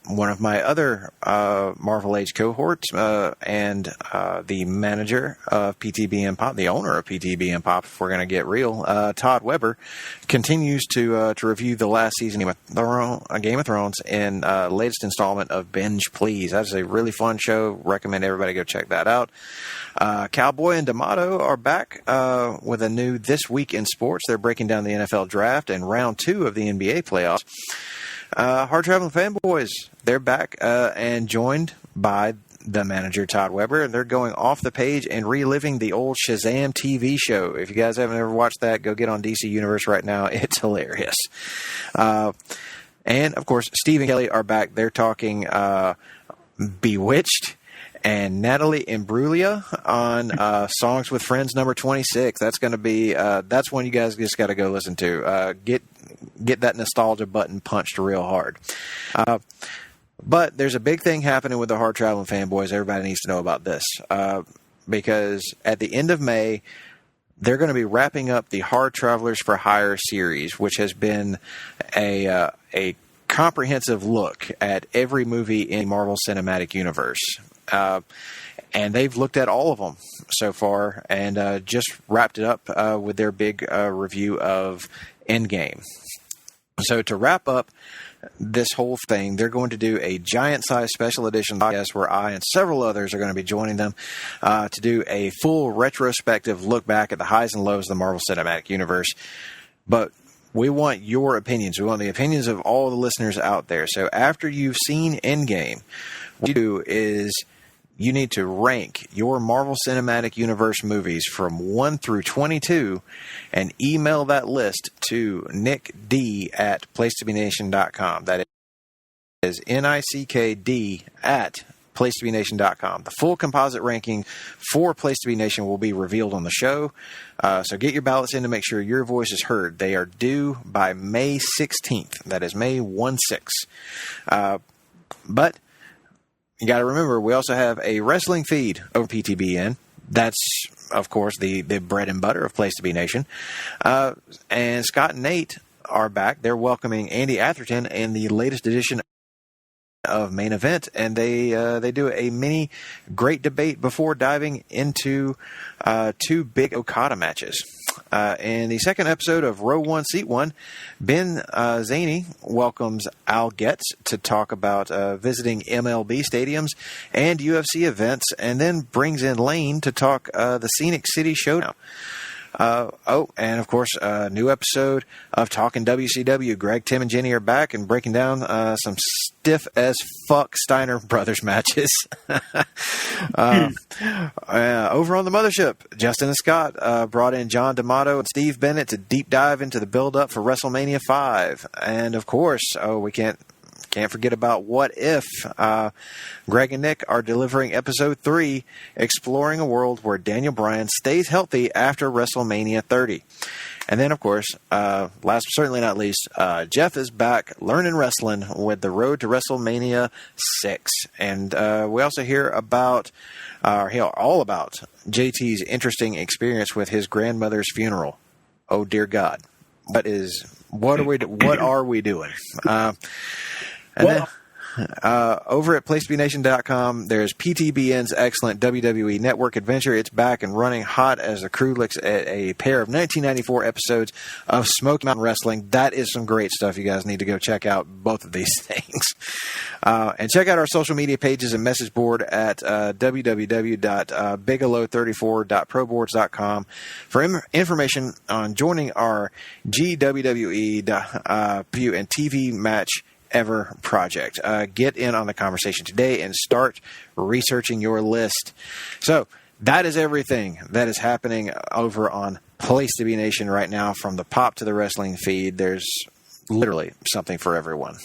One of my other Marvel Age cohorts and the manager of PTBN Pop, the owner of PTBN Pop, if we're going to get real, Todd Weber, continues to review the last season of Game of Thrones in latest installment of Binge Please. That's a really fun show. Recommend everybody go check that out. Cowboy and D'Amato are back with a new This Week in Sports. They're breaking down the NFL draft and round 2 of the NBA playoffs. Hard Traveling Fanboys, they're back and joined by the manager, Todd Weber, and they're going off the page and reliving the old Shazam TV show. If you guys haven't ever watched that, go get on DC Universe right now. It's hilarious. And, of course, Steve and Kelly are back. They're talking Bewitched and Natalie Imbruglia on Songs with Friends #26. That's going to be that's one you guys just got to go listen to. Get that nostalgia button punched real hard. But there's a big thing happening with the Hard Traveling Fanboys. Everybody needs to know about this because at the end of May, they're going to be wrapping up the Hard Travelers for Hire series, which has been a comprehensive look at every movie in the Marvel Cinematic Universe. And they've looked at all of them so far and just wrapped it up with their big review of Endgame. So to wrap up this whole thing, they're going to do a giant-sized special edition podcast where I and several others are going to be joining them to do a full retrospective look back at the highs and lows of the Marvel Cinematic Universe. But we want your opinions. We want the opinions of all the listeners out there. So after you've seen Endgame, what you do is you need to rank your Marvel Cinematic Universe movies from 1 through 22 and email that list to nickd@placetobenation.com. That is NICKD at placetobenation.com. The full composite ranking for Place to Be Nation will be revealed on the show. So get your ballots in to make sure your voice is heard. They are due by May 16th. That is May 1/6. But you got to remember, we also have a wrestling feed over PTBN. That's, of course, the bread and butter of Place to Be Nation. And Scott and Nate are back. They're welcoming Andy Atherton in the latest edition of Main Event, and they do a mini great debate before diving into 2 big Okada matches. In the second episode of Row 1, Seat 1, Ben Zaney welcomes Al Getz to talk about visiting MLB stadiums and UFC events, and then brings in Lane to talk the Scenic City Showdown. And of course, a new episode of Talking WCW. Greg, Tim, and Jenny are back and breaking down some stiff as fuck Steiner Brothers matches. Over on the Mothership, Justin and Scott brought in John D'Amato and Steve Bennett to deep dive into the build-up for WrestleMania 5. And of course, we can't forget about What If. Greg and Nick are delivering episode 3, exploring a world where Daniel Bryan stays healthy after WrestleMania 30. And then, of course, last but certainly not least, Jeff is back learning wrestling with the road to WrestleMania 6. And we also hear about, all about JT's interesting experience with his grandmother's funeral. Oh, dear God. What are we doing? And then over at PlaceToBeNation.com, there's PTBN's excellent WWE Network adventure. It's back and running hot as the crew looks at a pair of 1994 episodes of Smoky Mountain Wrestling. That is some great stuff. You guys need to go check out both of these things. And check out our social media pages and message board at www.bigelow34.proboards.com for information on joining our GWWE and TV match ever project. Get in on the conversation today and start researching your list. So that is everything that is happening over on Place to Be Nation right now, from the pop to the wrestling feed. There's literally something for everyone.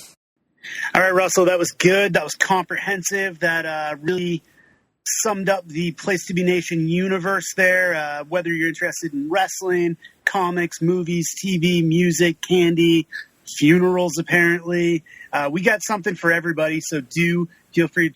All right, Russell, that was good. That was comprehensive. That really summed up the Place to Be Nation universe there. Whether you're interested in wrestling, comics, movies, TV, music, candy, funerals, apparently. We got something for everybody, so do feel free to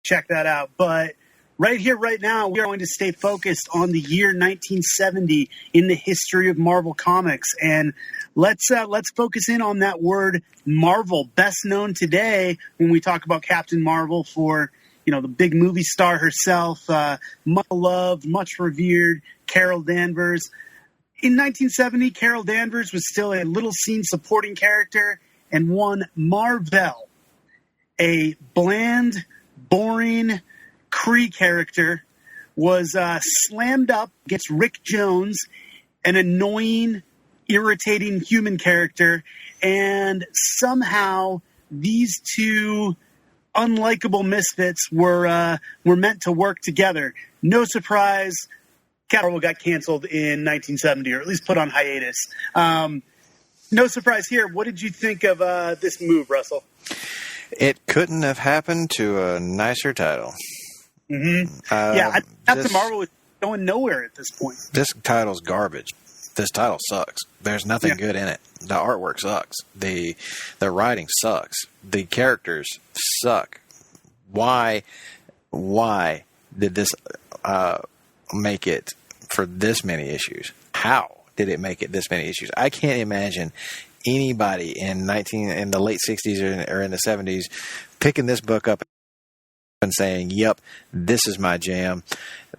check that out. But right here, right now, we are going to stay focused on the year 1970 in the history of Marvel Comics. And let's focus in on that word Marvel, best known today when we talk about Captain Marvel for, the big movie star herself, much loved, much revered, Carol Danvers. In 1970, Carol Danvers was still a little-seen supporting character, and one Mar-Vell, a bland, boring Kree character, was slammed up against Rick Jones, an annoying, irritating human character, and somehow these two unlikable misfits were meant to work together. No surprise, Capel got canceled in 1970, or at least put on hiatus. No surprise here. What did you think of this move, Russell? It couldn't have happened to a nicer title. Mm-hmm. Captain Marvel was going nowhere at this point. This title's garbage. This title sucks. There's nothing good in it. The artwork sucks. The writing sucks. The characters suck. Why did this make it for this many issues? How did it make it this many issues? I can't imagine anybody in the late 60s or in the 70s picking this book up and saying, yep, this is my jam.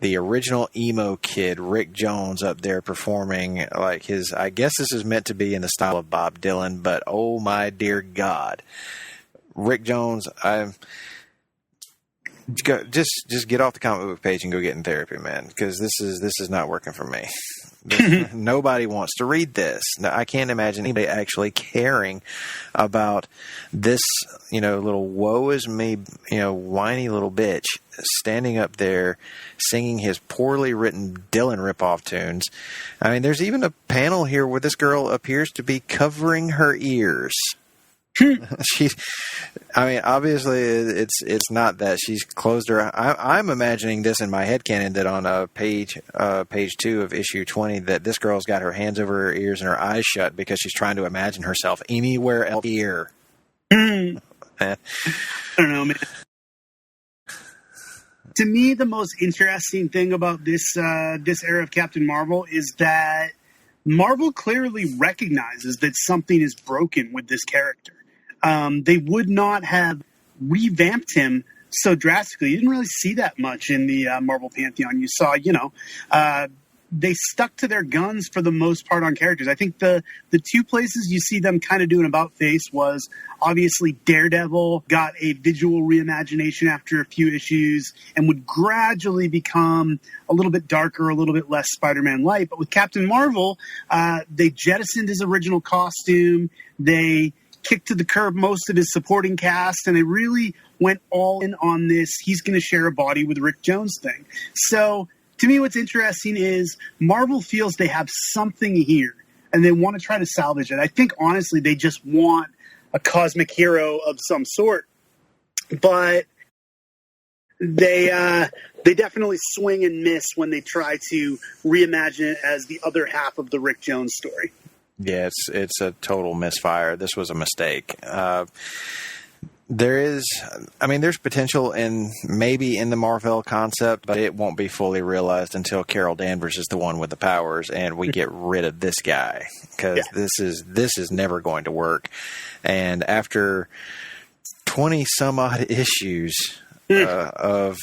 The original emo kid, Rick Jones, up there performing like his, I guess this is meant to be in the style of Bob Dylan, but oh my dear God. Rick Jones, just get off the comic book page and go get in therapy, man, because this is not working for me. Nobody wants to read this. Now, I can't imagine anybody actually caring about this, little woe is me, whiny little bitch standing up there singing his poorly written Dylan ripoff tunes. I mean, there's even a panel here where this girl appears to be covering her ears. Obviously it's not that she's closed her. I'm imagining this in my headcanon that on page 2 of issue 20 that this girl's got her hands over her ears and her eyes shut because she's trying to imagine herself anywhere else here. I don't know, man. To me, the most interesting thing about this era of Captain Marvel is that Marvel clearly recognizes that something is broken with this character. They would not have revamped him so drastically. You didn't really see that much in the Marvel Pantheon. You saw, they stuck to their guns for the most part on characters. I think the two places you see them kind of do an about-face was obviously Daredevil got a visual reimagination after a few issues and would gradually become a little bit darker, a little bit less Spider-Man light. But with Captain Marvel, they jettisoned his original costume. They kicked to the curb most of his supporting cast, and they really went all in on this he's going to share a body with Rick Jones thing. So to me, what's interesting is Marvel feels they have something here, and they want to try to salvage it. I think, honestly, they just want a cosmic hero of some sort, but they definitely swing and miss when they try to reimagine it as the other half of the Rick Jones story. Yeah, it's a total misfire. This was a mistake. There's potential in the Mar-Vell concept, but it won't be fully realized until Carol Danvers is the one with the powers, and we get rid of this guy because this is never going to work. And after 20 some odd issues of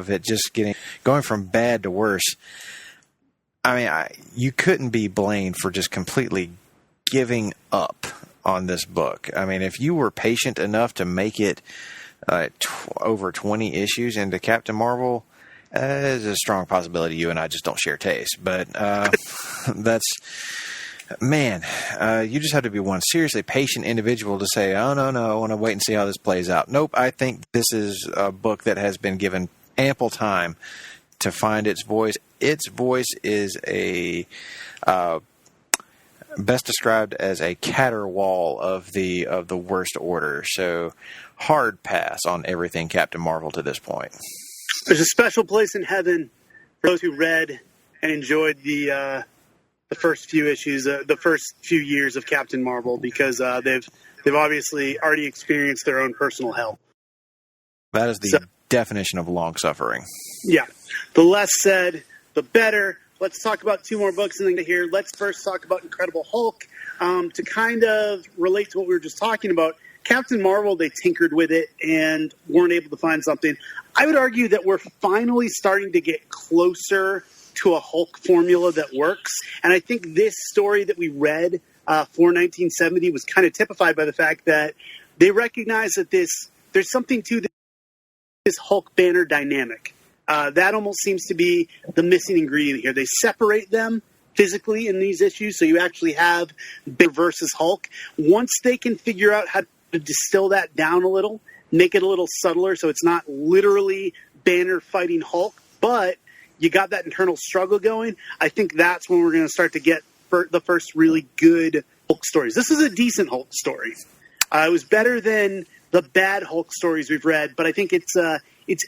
it just going from bad to worse. You couldn't be blamed for just completely giving up on this book. If you were patient enough to make it over 20 issues into Captain Marvel, there's a strong possibility you and I just don't share taste. But you just have to be one seriously patient individual to say, oh, no, I want to wait and see how this plays out. Nope, I think this is a book that has been given ample time to find its voice. Its voice is best described as a caterwaul of the worst order. So hard pass on everything Captain Marvel to this point. There's a special place in heaven for those who read and enjoyed the first few issues, the first few years of Captain Marvel, because they've obviously already experienced their own personal hell. That is the definition of long suffering. Yeah. The less said, the better. Let's talk about two more books and then get here. Let's first talk about Incredible Hulk. To kind of relate to what we were just talking about, Captain Marvel, they tinkered with it and weren't able to find something. I would argue that we're finally starting to get closer to a Hulk formula that works. And I think this story that we read for 1970 was kind of typified by the fact that they recognize that there's something to this Hulk Banner dynamic. That almost seems to be the missing ingredient here. They separate them physically in these issues, so you actually have Banner versus Hulk. Once they can figure out how to distill that down a little, make it a little subtler so it's not literally Banner fighting Hulk, but you got that internal struggle going, I think that's when we're going to start to get the first really good Hulk stories. This is a decent Hulk story. It was better than the bad Hulk stories we've read, but I think it's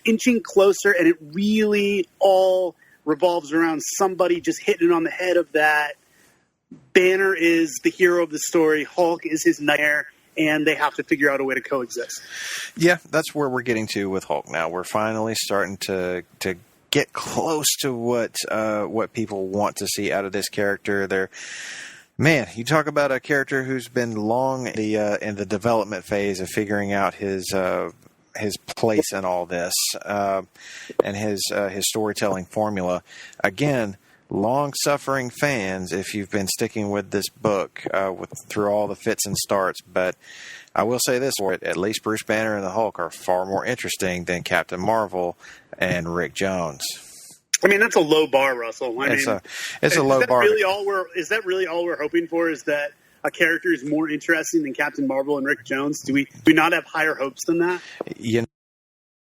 inching closer, and it really all revolves around somebody just hitting it on the head of that. Banner is the hero of the story. Hulk is his nightmare, and they have to figure out a way to coexist. Yeah, that's where we're getting to with Hulk now. We're finally starting to get close to what people want to see out of this character. Man, you talk about a character who's been long in the development phase of figuring out his place in all this, and his storytelling formula. Again, long-suffering fans, if you've been sticking with this book through all the fits and starts. But I will say this, at least Bruce Banner and the Hulk are far more interesting than Captain Marvel and Rick Jones. I mean, that's a low bar, Russell. It's a low bar. Is that really all we're hoping for? Is that a character is more interesting than Captain Marvel and Rick Jones? Do we not have higher hopes than that?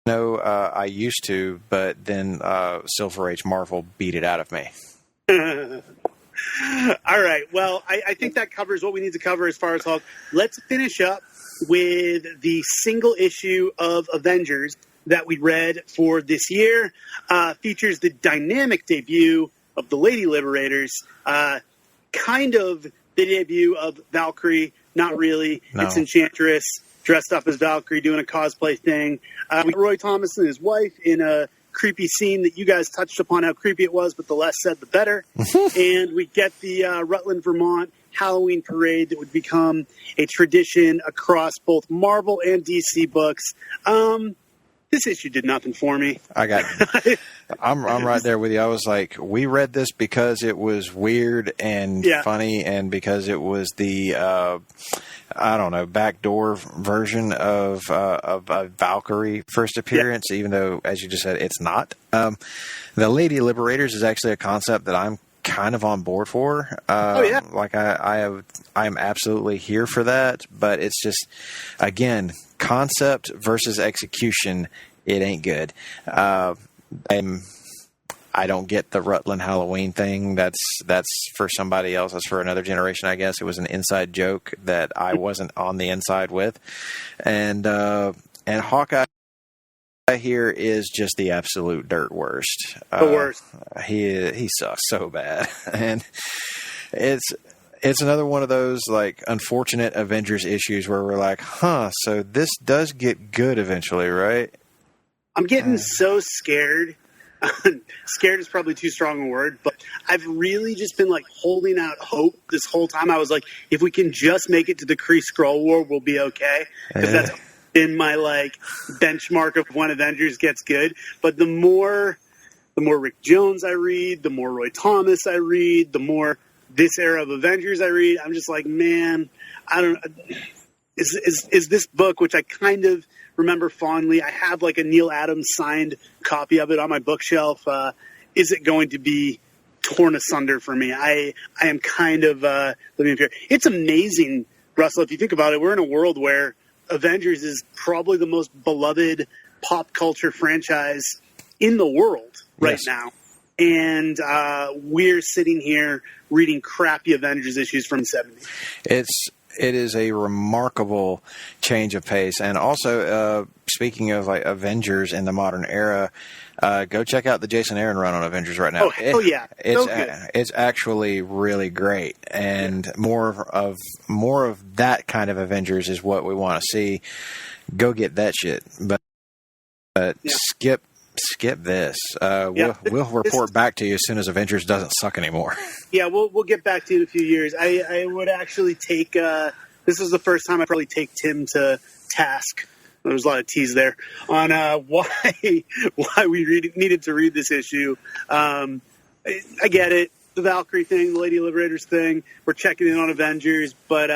I used to, but then Silver Age Marvel beat it out of me. All right. Well, I think that covers what we need to cover as far as Hulk. Let's finish up with the single issue of Avengers that we read for this year. Features the dynamic debut of the Lady Liberators. Kind of the debut of Valkyrie. Not really. No. It's Enchantress dressed up as Valkyrie doing a cosplay thing. Roy Thomas and his wife in a creepy scene that you guys touched upon how creepy it was, but the less said, the better. And we get the Rutland, Vermont Halloween parade that would become a tradition across both Marvel and DC books. This issue did nothing for me. I'm right there with you. I was like, we read this because it was weird and funny, and because it was the backdoor version of Valkyrie first appearance, even though, as you just said, it's not. The Lady Liberators is actually a concept that I'm kind of on board for. Like I am absolutely here for that, but it's just, again, concept versus execution. It ain't good. I don't get the Rutland Halloween thing. That's for somebody else. That's for another generation, I guess. It was an inside joke that I wasn't on the inside with. And Hawkeye here is just the absolute dirt worst. The worst. He sucks so bad. And it's another one of those like unfortunate Avengers issues where we're like, so this does get good eventually, right? I'm getting so scared. Scared is probably too strong a word, but I've really just been like holding out hope this whole time. I was like, if we can just make it to the Kree Skrull War, we'll be okay. Because that's been my like benchmark of when Avengers gets good. But the more Rick Jones I read, the more Roy Thomas I read, the more this era of Avengers I read, I'm just like, man, I don't. Is this book, which I kind of remember fondly, I have like a Neil Adams signed copy of it on my bookshelf. Is it going to be torn asunder for me? I am kind of living in fear. It's amazing, Russell, if you think about it. We're in a world where Avengers is probably the most beloved pop culture franchise in the world right now. And we're sitting here reading crappy Avengers issues from the 70s. It is a remarkable change of pace. And also, speaking of like Avengers in the modern era, go check out the Jason Aaron run on Avengers right now. Oh, hell yeah. It's actually really great. And more of that kind of Avengers is what we want to see. Go get that shit. But skip this. We'll report back to you as soon as Avengers doesn't suck anymore. Yeah, we'll get back to you in a few years. I would actually take this is the first time I probably take Tim to task. There was a lot of tease there on why we needed to read this issue. I get it, the Valkyrie thing, the Lady Liberators thing. We're checking in on Avengers, but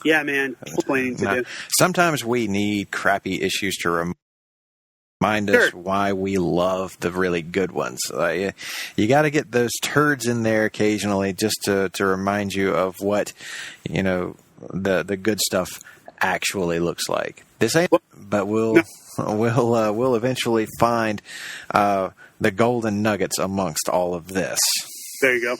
yeah, man, explaining to do. Sometimes we need crappy issues to remind us why we love the really good ones. You got to get those turds in there occasionally just to remind you of what, the good stuff actually looks like. This ain't, but we'll eventually find the golden nuggets amongst all of this. There you go.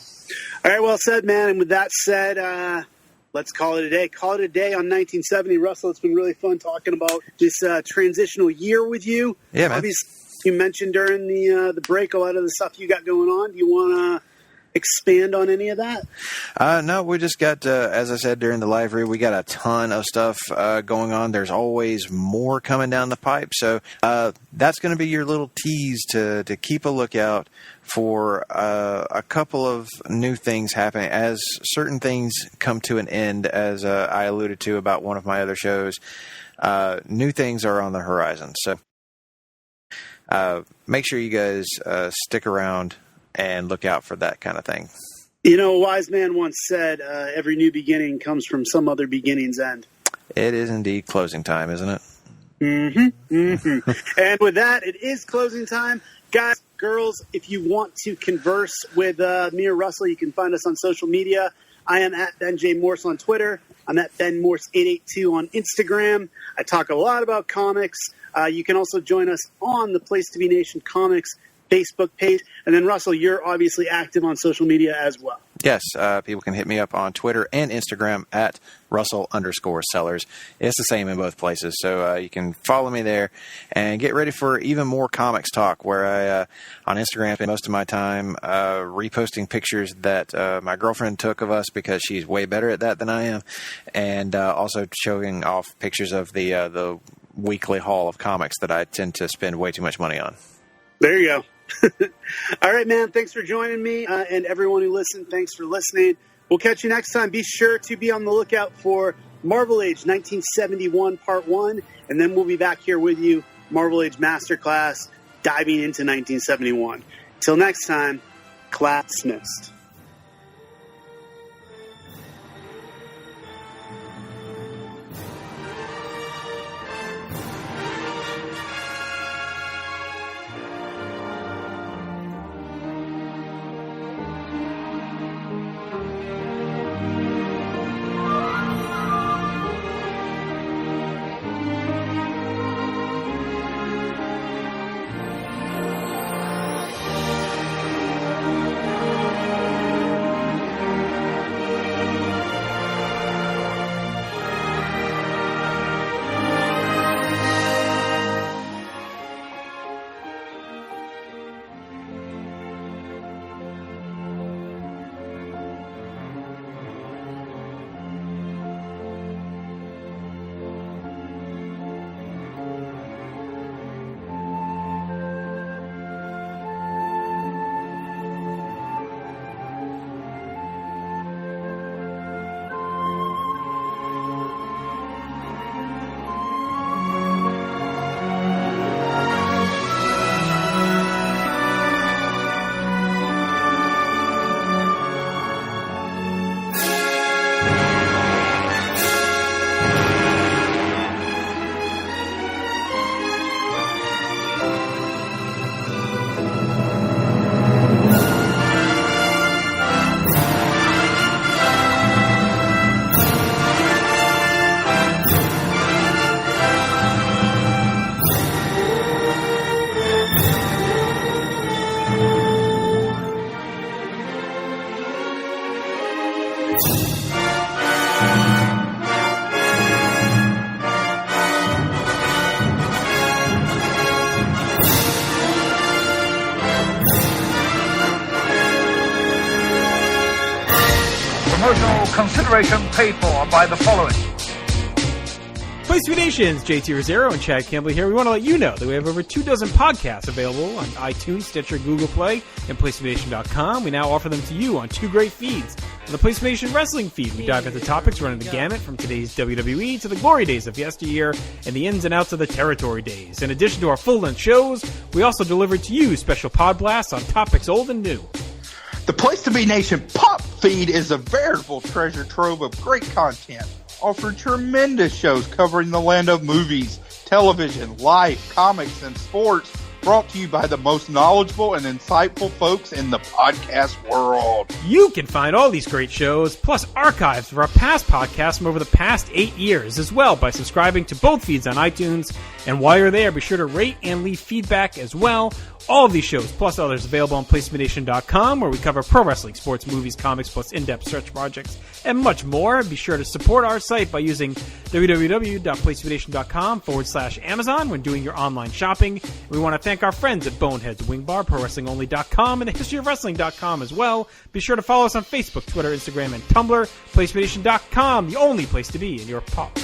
All right, well said, man. And with that said, let's call it a day. Call it a day on 1970. Russell, it's been really fun talking about this transitional year with you. Yeah, man. Obviously, you mentioned during the break a lot of the stuff you got going on. Do you want to expand on any of that? No, we just got, as I said during the live read, we got a ton of stuff going on. There's always more coming down the pipe. So that's going to be your little tease to keep a lookout for a couple of new things happening as certain things come to an end, as I alluded to about one of my other shows. New things are on the horizon. So make sure you guys stick around and look out for that kind of thing. A wise man once said, every new beginning comes from some other beginning's end. It is indeed closing time, isn't it? Mm-hmm. Mm-hmm. And with that, it is closing time. Guys, girls, if you want to converse with me or Russell, you can find us on social media. I am at Ben J. Morse on Twitter. I'm at Ben Morse882 on Instagram. I talk a lot about comics. You can also join us on the Place to Be Nation Comics Facebook page. And then, Russell, you're obviously active on social media as well. Yes, people can hit me up on Twitter and Instagram at Russell_Sellers. It's the same in both places, so you can follow me there and get ready for even more comics talk, where I, on Instagram, spend most of my time reposting pictures that my girlfriend took of us, because she's way better at that than I am, and also showing off pictures of the weekly haul of comics that I tend to spend way too much money on. There you go. All right, man. Thanks for joining me. And everyone who listened, thanks for listening. We'll catch you next time. Be sure to be on the lookout for Marvel Age 1971 Part 1. And then we'll be back here with you, Marvel Age Masterclass, diving into 1971. Till next time, class dismissed. Consideration paid for by the following. Place to Be Nations, JT Rosero and Chad Campbell here. We want to let you know that we have over 24 podcasts available on iTunes, Stitcher, Google Play, and PlaceToBeNation.com. We now offer them to you on two great feeds. On the Place to Be Nation Wrestling feed, we dive into topics running the gamut from today's WWE to the glory days of yesteryear and the ins and outs of the territory days. In addition to our full-length shows, we also deliver to you special pod blasts on topics old and new. The Place to Be Nation Pop feed is a veritable treasure trove of great content, offering tremendous shows covering the land of movies, television, life, comics, and sports, brought to you by the most knowledgeable and insightful folks in the podcast world. You can find all these great shows, plus archives of our past podcasts from over the past 8 years as well, by subscribing to both feeds on iTunes. And while you're there, be sure to rate and leave feedback as well. All of these shows, plus others, available on PlaceToBeNation.com, where we cover pro wrestling, sports, movies, comics, plus in-depth search projects, and much more. Be sure to support our site by using www.PlaceToBeNation.com/Amazon when doing your online shopping. We want to thank our friends at Boneheads Wing Bar, ProWrestlingOnly.com, and TheHistoryOfWrestling.com as well. Be sure to follow us on Facebook, Twitter, Instagram, and Tumblr. PlaceToBeNation.com, the only place to be in your pop